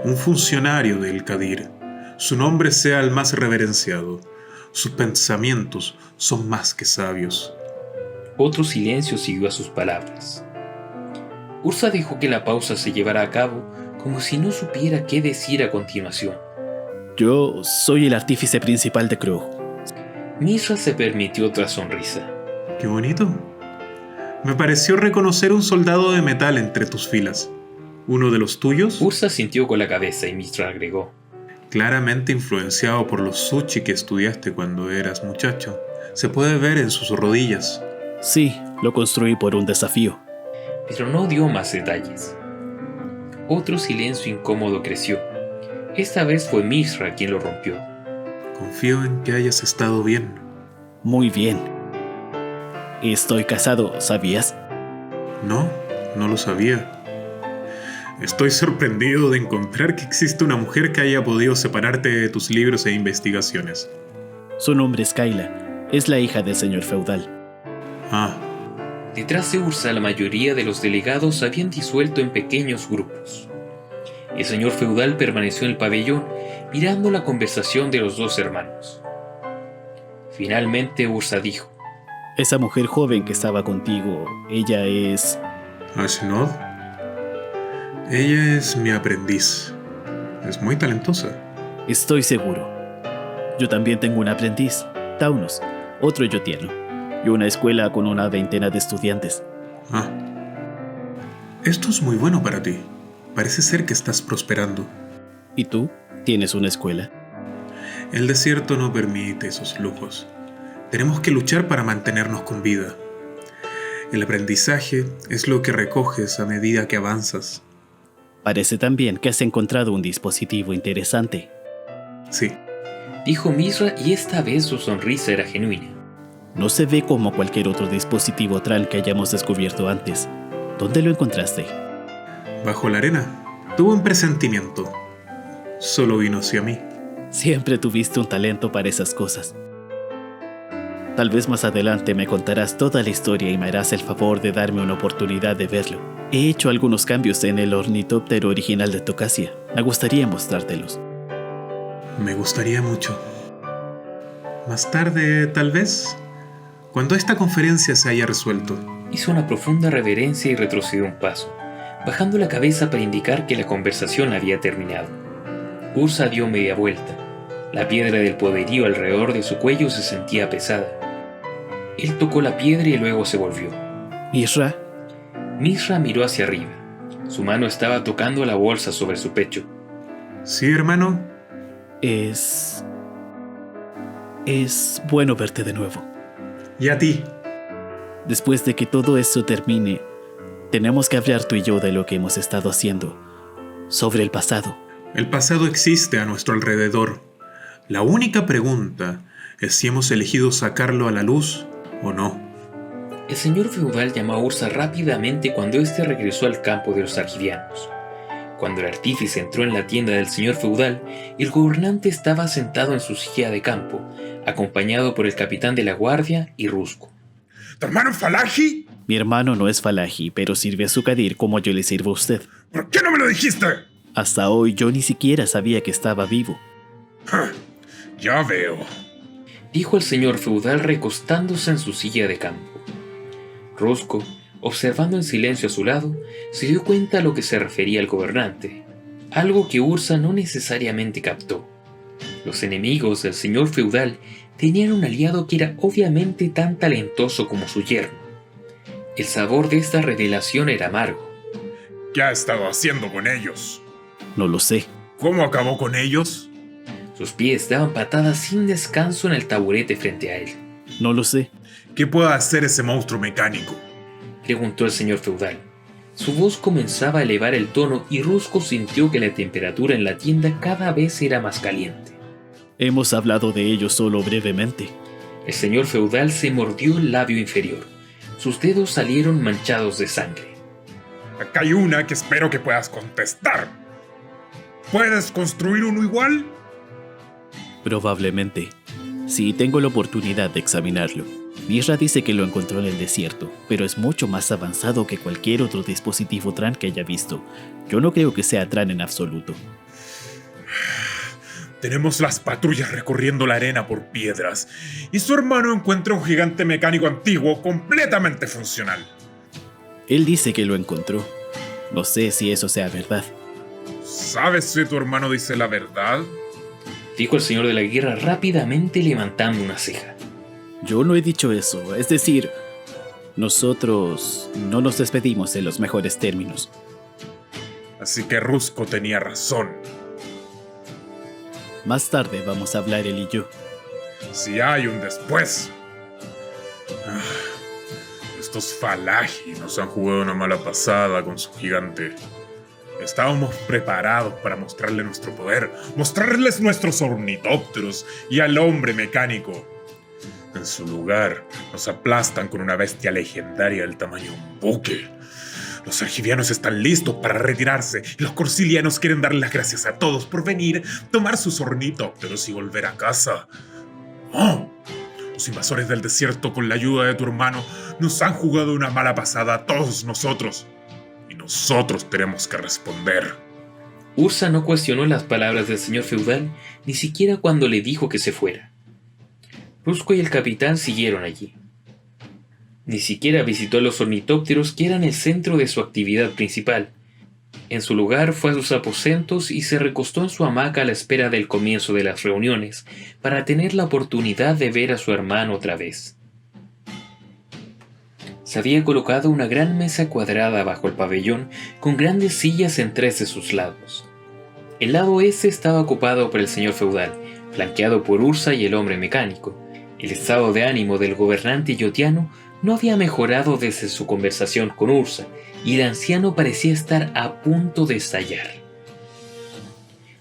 un funcionario del Qadir. Su nombre sea el más reverenciado. Sus pensamientos son más que sabios. Otro silencio siguió a sus palabras. Ursa dejó que la pausa se llevara a cabo como si no supiera qué decir a continuación. Yo soy el artífice principal de Crow. Mishra se permitió otra sonrisa. ¡Qué bonito! Me pareció reconocer un soldado de metal entre tus filas. ¿Uno de los tuyos? Ursa sintió con la cabeza y Mishra agregó: Claramente influenciado por los sushi que estudiaste cuando eras muchacho. Se puede ver en sus rodillas. Sí, lo construí por un desafío. Pero no dio más detalles. Otro silencio incómodo creció. Esta vez fue Mishra quien lo rompió. Confío en que hayas estado bien. Muy bien. Estoy casado, ¿sabías? No, no lo sabía. Estoy sorprendido de encontrar que existe una mujer que haya podido separarte de tus libros e investigaciones. Su nombre es Kayla. Es la hija del señor feudal. Ah. Detrás de Ursa, la mayoría de los delegados se habían disuelto en pequeños grupos. El señor feudal permaneció en el pabellón mirando la conversación de los dos hermanos. Finalmente Ursa dijo: Esa mujer joven que estaba contigo, ella es... ¿Ashnod? Ella es mi aprendiz. Es muy talentosa. Estoy seguro. Yo también tengo un aprendiz, Taunus, otro yotiano, y una escuela con una veintena de estudiantes. Ah. Esto es muy bueno para ti. Parece ser que estás prosperando. ¿Y tú? ¿Tienes una escuela? El desierto no permite esos lujos. Tenemos que luchar para mantenernos con vida. El aprendizaje es lo que recoges a medida que avanzas. Parece también que has encontrado un dispositivo interesante. Sí. Dijo Mishra, y esta vez su sonrisa era genuina. No se ve como cualquier otro dispositivo Tran que hayamos descubierto antes. ¿Dónde lo encontraste? Bajo la arena. Tuve un presentimiento. Solo vino hacia mí. Siempre tuviste un talento para esas cosas. Tal vez más adelante me contarás toda la historia y me harás el favor de darme una oportunidad de verlo. He hecho algunos cambios en el ornitóptero original de Tocasia. Me gustaría mostrártelos. Me gustaría mucho. Más tarde, tal vez, cuando esta conferencia se haya resuelto. Hizo una profunda reverencia y retrocedió un paso, bajando la cabeza para indicar que la conversación había terminado. Ursa dio media vuelta. La piedra del poderío alrededor de su cuello se sentía pesada. Él tocó la piedra y luego se volvió. ¿Mishra? Mishra miró hacia arriba. Su mano estaba tocando la bolsa sobre su pecho. Sí, hermano. Es bueno verte de nuevo. Y a ti. Después de que todo esto termine, tenemos que hablar tú y yo de lo que hemos estado haciendo, sobre el pasado. El pasado existe a nuestro alrededor. La única pregunta es si hemos elegido sacarlo a la luz o no. El señor feudal llamó a Ursa rápidamente cuando éste regresó al campo de los argivianos. Cuando el artífice entró en la tienda del señor feudal, el gobernante estaba sentado en su silla de campo, acompañado por el capitán de la guardia y Rusco. ¿Tu hermano Falaji? Mi hermano no es Falaji, pero sirve a su Qadir como yo le sirvo a usted. ¿Por qué no me lo dijiste? Hasta hoy yo ni siquiera sabía que estaba vivo. Ya veo. Dijo el señor feudal recostándose en su silla de campo. Rusco, observando en silencio a su lado, se dio cuenta a lo que se refería el gobernante, algo que Ursa no necesariamente captó. Los enemigos del señor feudal tenían un aliado que era obviamente tan talentoso como su yerno. El sabor de esta revelación era amargo. ¿Qué ha estado haciendo con ellos? No lo sé. ¿Cómo acabó con ellos? Sus pies daban patadas sin descanso en el taburete frente a él. No lo sé. ¿Qué puede hacer ese monstruo mecánico? Preguntó el señor feudal. Su voz comenzaba a elevar el tono y Rusco sintió que la temperatura en la tienda cada vez era más caliente. Hemos hablado de ello solo brevemente. El señor feudal se mordió el labio inferior. Sus dedos salieron manchados de sangre. Acá hay una que espero que puedas contestar. ¿Puedes construir uno igual? Probablemente. Sí, tengo la oportunidad de examinarlo. Mishra dice que lo encontró en el desierto, pero es mucho más avanzado que cualquier otro dispositivo Tran que haya visto. Yo no creo que sea Tran en absoluto. Tenemos las patrullas recorriendo la arena por piedras, y su hermano encuentra un gigante mecánico antiguo completamente funcional. Él dice que lo encontró. No sé si eso sea verdad. ¿Sabes si tu hermano dice la verdad? Dijo el señor de la guerra rápidamente levantando una ceja. Yo no he dicho eso, es decir, nosotros no nos despedimos en los mejores términos. Así que Rusco tenía razón. Más tarde vamos a hablar él y yo. Si hay un después. Estos Falaji nos han jugado una mala pasada con su gigante. Estábamos preparados para mostrarle nuestro poder, mostrarles nuestros ornitópteros y al hombre mecánico. En su lugar, nos aplastan con una bestia legendaria del tamaño de un buque. Los argivianos están listos para retirarse y los corsilianos quieren darle las gracias a todos por venir, tomar sus ornitópteros y volver a casa. ¡Oh! Los invasores del desierto, con la ayuda de tu hermano, nos han jugado una mala pasada a todos nosotros. Y nosotros tenemos que responder. Ursa no cuestionó las palabras del señor feudal, ni siquiera cuando le dijo que se fuera. Rusco y el capitán siguieron allí. Ni siquiera visitó a los ornitópteros que eran el centro de su actividad principal. En su lugar fue a sus aposentos y se recostó en su hamaca a la espera del comienzo de las reuniones para tener la oportunidad de ver a su hermano otra vez. Se había colocado una gran mesa cuadrada bajo el pabellón con grandes sillas en tres de sus lados. El lado este estaba ocupado por el señor feudal, flanqueado por Ursa y el hombre mecánico. El estado de ánimo del gobernante yotiano no había mejorado desde su conversación con Ursa, y el anciano parecía estar a punto de estallar.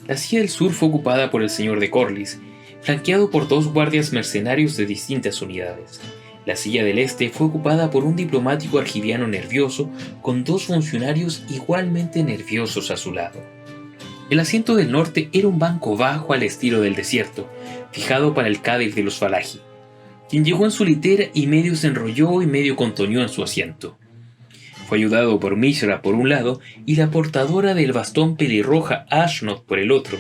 La silla del sur fue ocupada por el señor de Corlys, flanqueado por dos guardias mercenarios de distintas unidades. La silla del este fue ocupada por un diplomático argiviano nervioso, con dos funcionarios igualmente nerviosos a su lado. El asiento del norte era un banco bajo al estilo del desierto, fijado para el cádir de los Falaji, quien llegó en su litera y medio se enrolló y medio contoneó en su asiento. Fue ayudado por Mishra por un lado y la portadora del bastón pelirroja Ashnod por el otro.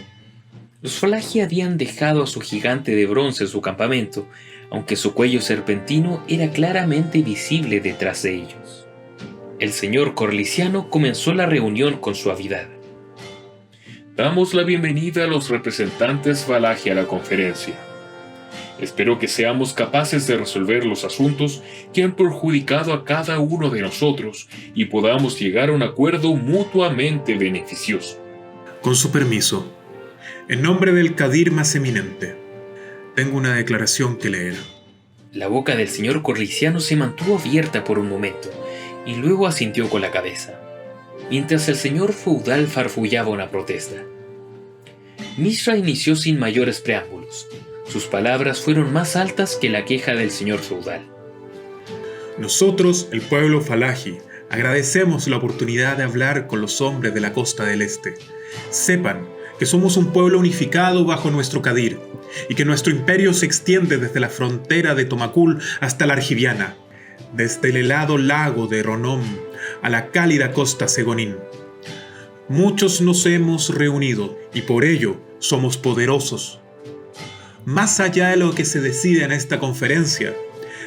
Los Falaji habían dejado a su gigante de bronce en su campamento, aunque su cuello serpentino era claramente visible detrás de ellos. El señor corlisiano comenzó la reunión con suavidad. Damos la bienvenida a los representantes Falaji a la conferencia. Espero que seamos capaces de resolver los asuntos que han perjudicado a cada uno de nosotros y podamos llegar a un acuerdo mutuamente beneficioso. Con su permiso, en nombre del Qadir más eminente, tengo una declaración que leer. La boca del señor corlisiano se mantuvo abierta por un momento y luego asintió con la cabeza, mientras el señor feudal farfullaba una protesta. Mishra inició sin mayores preámbulos. Sus palabras fueron más altas que la queja del señor feudal. Nosotros, el pueblo Falaji, agradecemos la oportunidad de hablar con los hombres de la costa del este. Sepan que somos un pueblo unificado bajo nuestro Qadir y que nuestro imperio se extiende desde la frontera de Tomakul hasta la Argiviana, desde el helado lago de Ronom a la cálida costa Segonín. muchos nos hemos reunido y por ello somos poderosos. Más allá de lo que se decide en esta conferencia,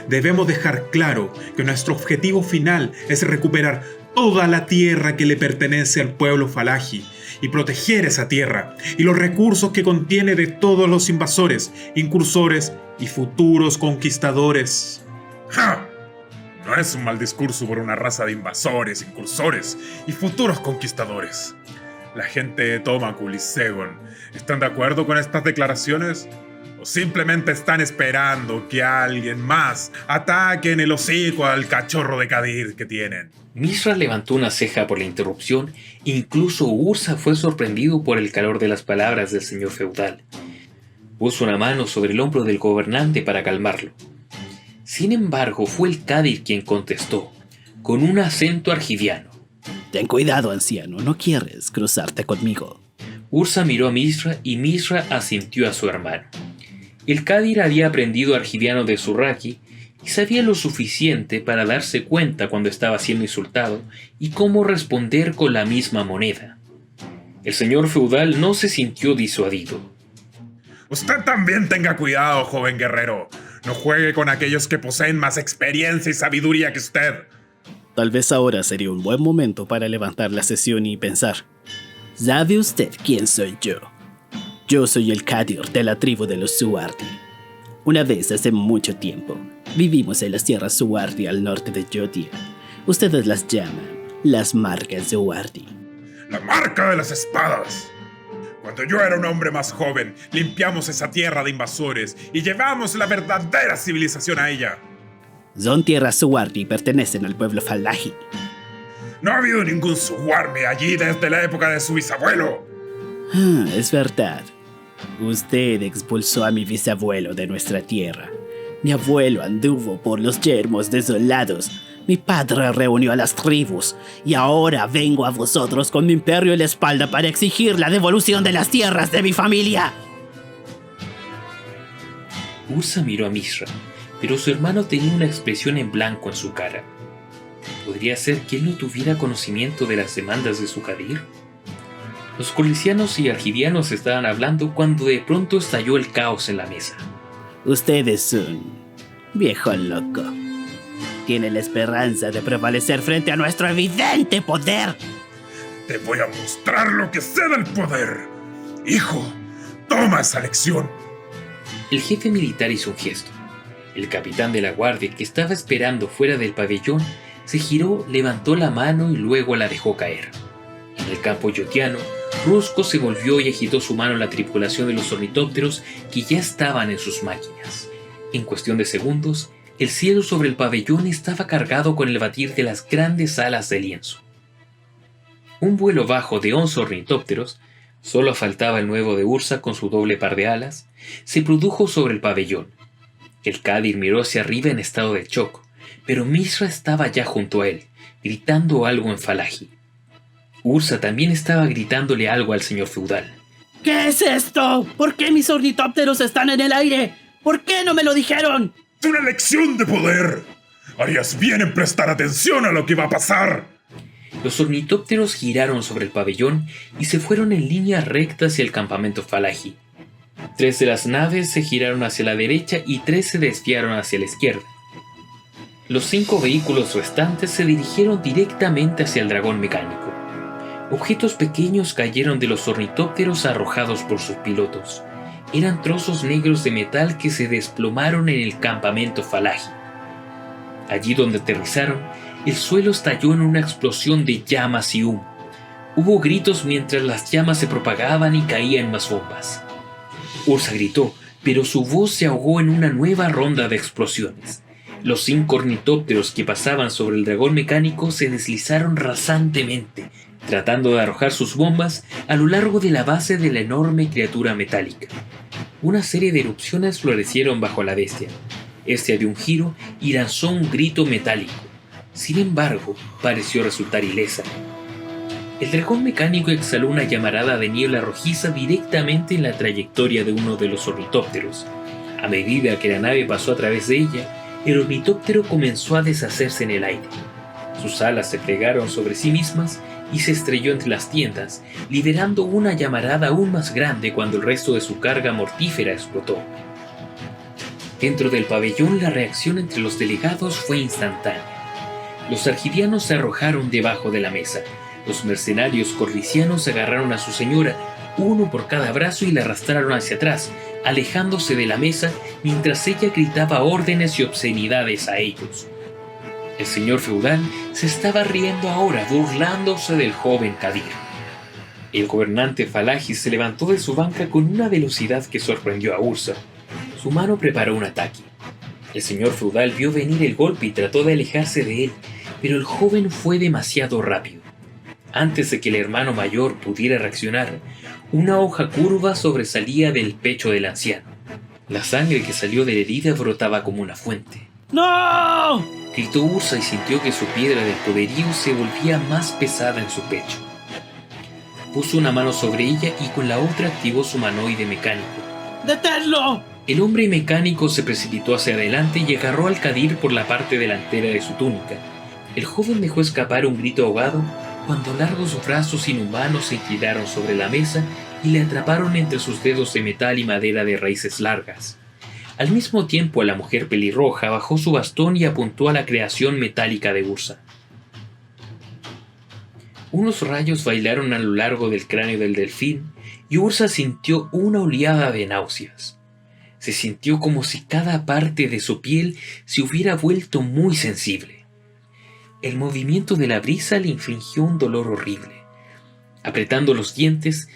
debemos dejar claro que nuestro objetivo final es recuperar toda la tierra que le pertenece al pueblo Falaji y proteger esa tierra y los recursos que contiene de todos los invasores, incursores y futuros conquistadores. ¡Ja! No es un mal discurso por una raza de invasores, incursores y futuros conquistadores. La gente de Tomakul y Segon, ¿están de acuerdo con estas declaraciones? ¿O simplemente están esperando que alguien más ataque en el hocico al cachorro de Kadir que tienen? Mishra levantó una ceja por la interrupción, incluso Ursa fue sorprendido por el calor de las palabras del señor feudal. Puso una mano sobre el hombro del gobernante para calmarlo. Sin embargo, fue el Kadir quien contestó, con un acento argiviano. Ten cuidado, anciano, no quieres cruzarte conmigo. Ursa miró a Mishra y Mishra asintió a su hermano. El Kadir había aprendido argiviano de Surraki y sabía lo suficiente para darse cuenta cuando estaba siendo insultado y cómo responder con la misma moneda. El señor feudal no se sintió disuadido. Usted también tenga cuidado, joven guerrero. No juegue con aquellos que poseen más experiencia y sabiduría que usted. Tal vez ahora sería un buen momento para levantar la sesión y pensar. ¿Sabe usted quién soy yo? Yo soy el Kadir de la tribu de los Suardi. Una vez hace mucho tiempo, vivimos en las tierras Suardi al norte de Yotia. Ustedes las llaman las marcas Suardi. La marca de las espadas. Cuando yo era un hombre más joven, limpiamos esa tierra de invasores y llevamos la verdadera civilización a ella. Son tierras Suardi y pertenecen al pueblo Falaji. No ha habido ningún Suwarme allí desde la época de su bisabuelo. Es verdad. Usted expulsó a mi bisabuelo de nuestra tierra. Mi abuelo anduvo por los yermos desolados. Mi padre reunió a las tribus. Y ahora vengo a vosotros con mi imperio en la espalda para exigir la devolución de las tierras de mi familia. Ursa miró a Mishra, pero su hermano tenía una expresión en blanco en su cara. ¿Podría ser que él no tuviera conocimiento de las demandas de su Kadir? Los colisianos y argivianos estaban hablando cuando de pronto estalló el caos en la mesa. Usted es un viejo loco. Tiene la esperanza de prevalecer frente a nuestro evidente poder. Te voy a mostrar lo que sé del poder. Hijo, toma esa lección. El jefe militar hizo un gesto. El capitán de la guardia, que estaba esperando fuera del pabellón, se giró, levantó la mano y luego la dejó caer. En el campo yotiano, Rusco se volvió y agitó su mano a la tripulación de los ornitópteros que ya estaban en sus máquinas. En cuestión de segundos, el cielo sobre el pabellón estaba cargado con el batir de las grandes alas de lienzo. Un vuelo bajo de 11 ornitópteros, solo faltaba el nuevo de Ursa con su doble par de alas, se produjo sobre el pabellón. El Kadir miró hacia arriba en estado de shock, pero Mishra estaba ya junto a él, gritando algo en Falaji. Ursa también estaba gritándole algo al señor feudal. ¿Qué es esto? ¿Por qué mis ornitópteros están en el aire? ¿Por qué no me lo dijeron? ¡Es una lección de poder! Harías bien en prestar atención a lo que va a pasar. Los ornitópteros giraron sobre el pabellón y se fueron en línea recta hacia el campamento Falaji. 3 de las naves se giraron hacia la derecha y 3 se desviaron hacia la izquierda. Los 5 vehículos restantes se dirigieron directamente hacia el dragón mecánico. Objetos pequeños cayeron de los ornitópteros arrojados por sus pilotos. Eran trozos negros de metal que se desplomaron en el campamento Falaji. Allí donde aterrizaron, el suelo estalló en una explosión de llamas y humo. Hubo gritos mientras las llamas se propagaban y caían más bombas. Ursa gritó, pero su voz se ahogó en una nueva ronda de explosiones. Los 5 ornitópteros que pasaban sobre el dragón mecánico se deslizaron rasantemente, tratando de arrojar sus bombas a lo largo de la base de la enorme criatura metálica. Una serie de erupciones florecieron bajo la bestia. Este dio un giro y lanzó un grito metálico. Sin embargo, pareció resultar ilesa. El dragón mecánico exhaló una llamarada de niebla rojiza directamente en la trayectoria de uno de los ornitópteros. A medida que la nave pasó a través de ella, el ornitóptero comenzó a deshacerse en el aire. Sus alas se plegaron sobre sí mismas y se estrelló entre las tiendas, liberando una llamarada aún más grande cuando el resto de su carga mortífera explotó. Dentro del pabellón la reacción entre los delegados fue instantánea. Los argivianos se arrojaron debajo de la mesa. Los mercenarios corlicianos agarraron a su señora, uno por cada brazo, y la arrastraron hacia atrás, alejándose de la mesa mientras ella gritaba órdenes y obscenidades a ellos. El señor feudal se estaba riendo ahora, burlándose del joven Kadir. El gobernante Falaji se levantó de su banca con una velocidad que sorprendió a Ursa. Su mano preparó un ataque. El señor feudal vio venir el golpe y trató de alejarse de él, pero el joven fue demasiado rápido. Antes de que el hermano mayor pudiera reaccionar, una hoja curva sobresalía del pecho del anciano. La sangre que salió de la herida brotaba como una fuente. ¡No! Gritó Ursa y sintió que su piedra del poderío se volvía más pesada en su pecho. Puso una mano sobre ella y con la otra activó su manoide mecánico. ¡Deténlo! El hombre mecánico se precipitó hacia adelante y agarró al Kadir por la parte delantera de su túnica. El joven dejó escapar un grito ahogado cuando largos brazos inhumanos se inclinaron sobre la mesa y le atraparon entre sus dedos de metal y madera de raíces largas. Al mismo tiempo, la mujer pelirroja bajó su bastón y apuntó a la creación metálica de Ursa. Unos rayos bailaron a lo largo del cráneo del delfín y Ursa sintió una oleada de náuseas. Se sintió como si cada parte de su piel se hubiera vuelto muy sensible. El movimiento de la brisa le infligió un dolor horrible. Apretando los dientes,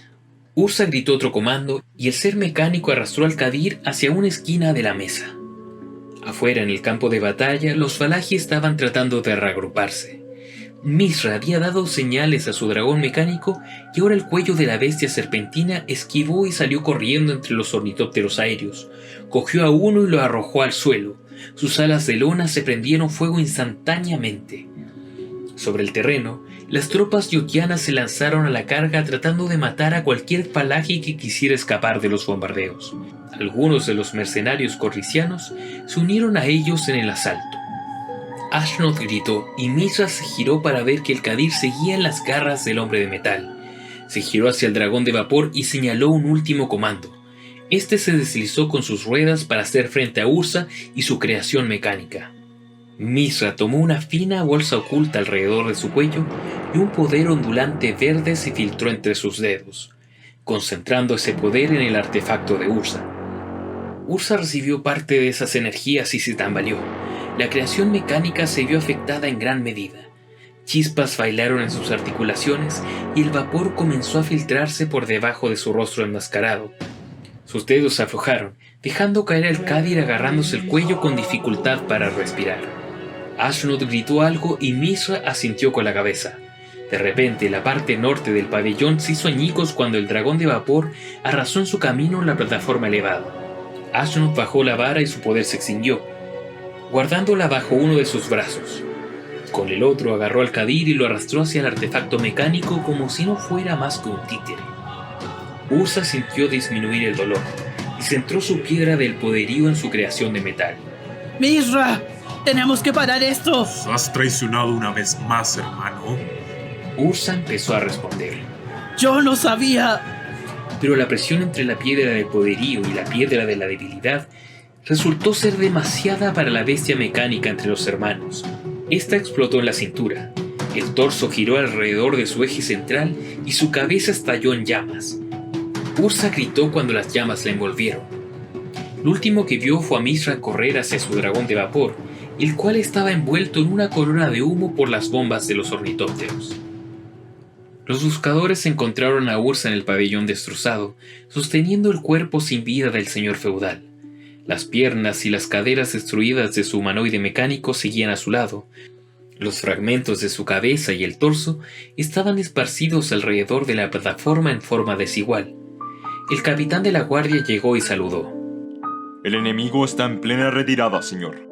Ursa gritó otro comando y el ser mecánico arrastró al Kadir hacia una esquina de la mesa. Afuera, en el campo de batalla, los Falaji estaban tratando de reagruparse. Mizra había dado señales a su dragón mecánico y ahora el cuello de la bestia serpentina esquivó y salió corriendo entre los ornitópteros aéreos. Cogió a uno y lo arrojó al suelo. Sus alas de lona se prendieron fuego instantáneamente. Sobre el terreno, las tropas yotianas se lanzaron a la carga tratando de matar a cualquier Falaji que quisiera escapar de los bombardeos. Algunos de los mercenarios corlicianos se unieron a ellos en el asalto. Ashnod gritó y Mizra se giró para ver que el Kadir seguía en las garras del hombre de metal. Se giró hacia el dragón de vapor y señaló un último comando. Este se deslizó con sus ruedas para hacer frente a Ursa y su creación mecánica. Mizra tomó una fina bolsa oculta alrededor de su cuello y un poder ondulante verde se filtró entre sus dedos, concentrando ese poder en el artefacto de Ursa. Ursa recibió parte de esas energías y se tambaleó. La creación mecánica se vio afectada en gran medida. Chispas bailaron en sus articulaciones y el vapor comenzó a filtrarse por debajo de su rostro enmascarado. Sus dedos se aflojaron, dejando caer al Kadir agarrándose el cuello con dificultad para respirar. Ashnod gritó algo y Mizra asintió con la cabeza. De repente, la parte norte del pabellón se hizo añicos cuando el dragón de vapor arrasó en su camino la plataforma elevada. Ashnod bajó la vara y su poder se extinguió, guardándola bajo uno de sus brazos. Con el otro agarró al Kadir y lo arrastró hacia el artefacto mecánico como si no fuera más que un títere. Ursa sintió disminuir el dolor y centró su piedra del poderío en su creación de metal. ¡Mizra! ¡Tenemos que parar esto! Nos has traicionado una vez más, hermano. Ursa empezó a responder. ¡Yo no sabía! Pero la presión entre la piedra del poderío y la piedra de la debilidad resultó ser demasiada para la bestia mecánica entre los hermanos. Esta explotó en la cintura. El torso giró alrededor de su eje central y su cabeza estalló en llamas. Ursa gritó cuando las llamas la envolvieron. Lo último que vio fue a Mizra correr hacia su dragón de vapor, el cual estaba envuelto en una corona de humo por las bombas de los ornitópteros. Los buscadores encontraron a Ursa en el pabellón destrozado, sosteniendo el cuerpo sin vida del señor feudal. Las piernas y las caderas destruidas de su humanoide mecánico seguían a su lado. Los fragmentos de su cabeza y el torso estaban esparcidos alrededor de la plataforma en forma desigual. El capitán de la guardia llegó y saludó. El enemigo está en plena retirada, señor.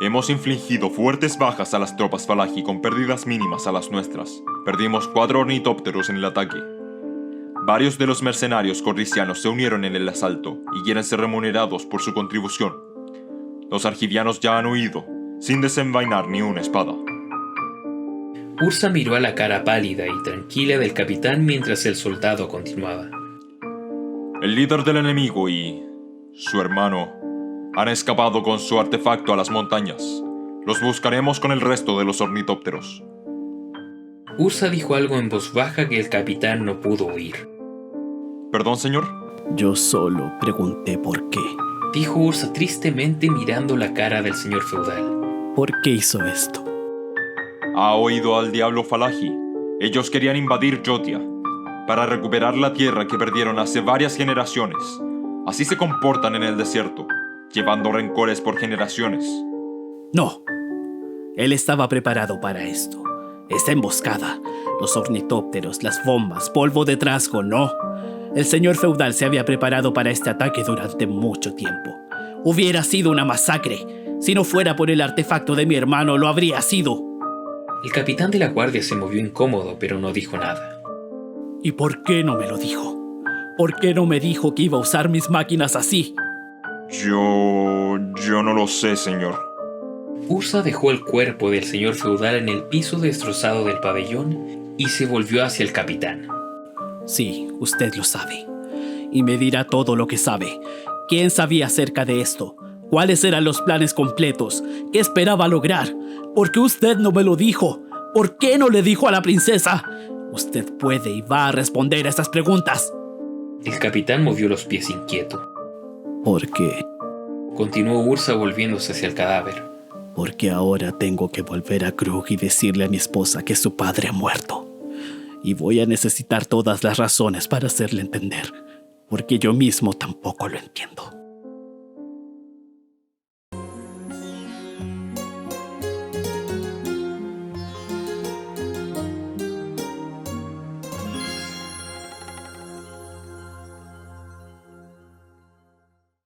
Hemos infligido fuertes bajas a las tropas Falaji con pérdidas mínimas a las nuestras. Perdimos 4 ornitópteros en el ataque. Varios de los mercenarios corlicianos se unieron en el asalto y quieren ser remunerados por su contribución. Los argivianos ya han huido, sin desenvainar ni una espada. Ursa miró a la cara pálida y tranquila del capitán mientras el soldado continuaba. El líder del enemigo y su hermano han escapado con su artefacto a las montañas. Los buscaremos con el resto de los ornitópteros. Ursa dijo algo en voz baja que el capitán no pudo oír. ¿Perdón, señor? Yo solo pregunté por qué. Dijo Ursa tristemente mirando la cara del señor feudal. ¿Por qué hizo esto? Ha oído al diablo Falaji. Ellos querían invadir Jotia para recuperar la tierra que perdieron hace varias generaciones. Así se comportan en el desierto, llevando rencores por generaciones. No. Él estaba preparado para esto. Esta emboscada, los ornitópteros, las bombas, polvo de trasgo, no. El señor feudal se había preparado para este ataque durante mucho tiempo. Hubiera sido una masacre. Si no fuera por el artefacto de mi hermano, lo habría sido. El capitán de la guardia se movió incómodo, pero no dijo nada. ¿Y por qué no me lo dijo? ¿Por qué no me dijo que iba a usar mis máquinas así? Yo no lo sé, señor. Ursa dejó el cuerpo del señor feudal en el piso destrozado del pabellón y se volvió hacia el capitán. Sí, usted lo sabe. Y me dirá todo lo que sabe. ¿Quién sabía acerca de esto? ¿Cuáles eran los planes completos? ¿Qué esperaba lograr? ¿Por qué usted no me lo dijo? ¿Por qué no le dijo a la princesa? Usted puede y va a responder a estas preguntas. El capitán movió los pies inquieto. ¿Por qué? Continuó Ursa volviéndose hacia el cadáver. Porque ahora tengo que volver a Krug y decirle a mi esposa que su padre ha muerto. Y voy a necesitar todas las razones para hacerle entender, porque yo mismo tampoco lo entiendo.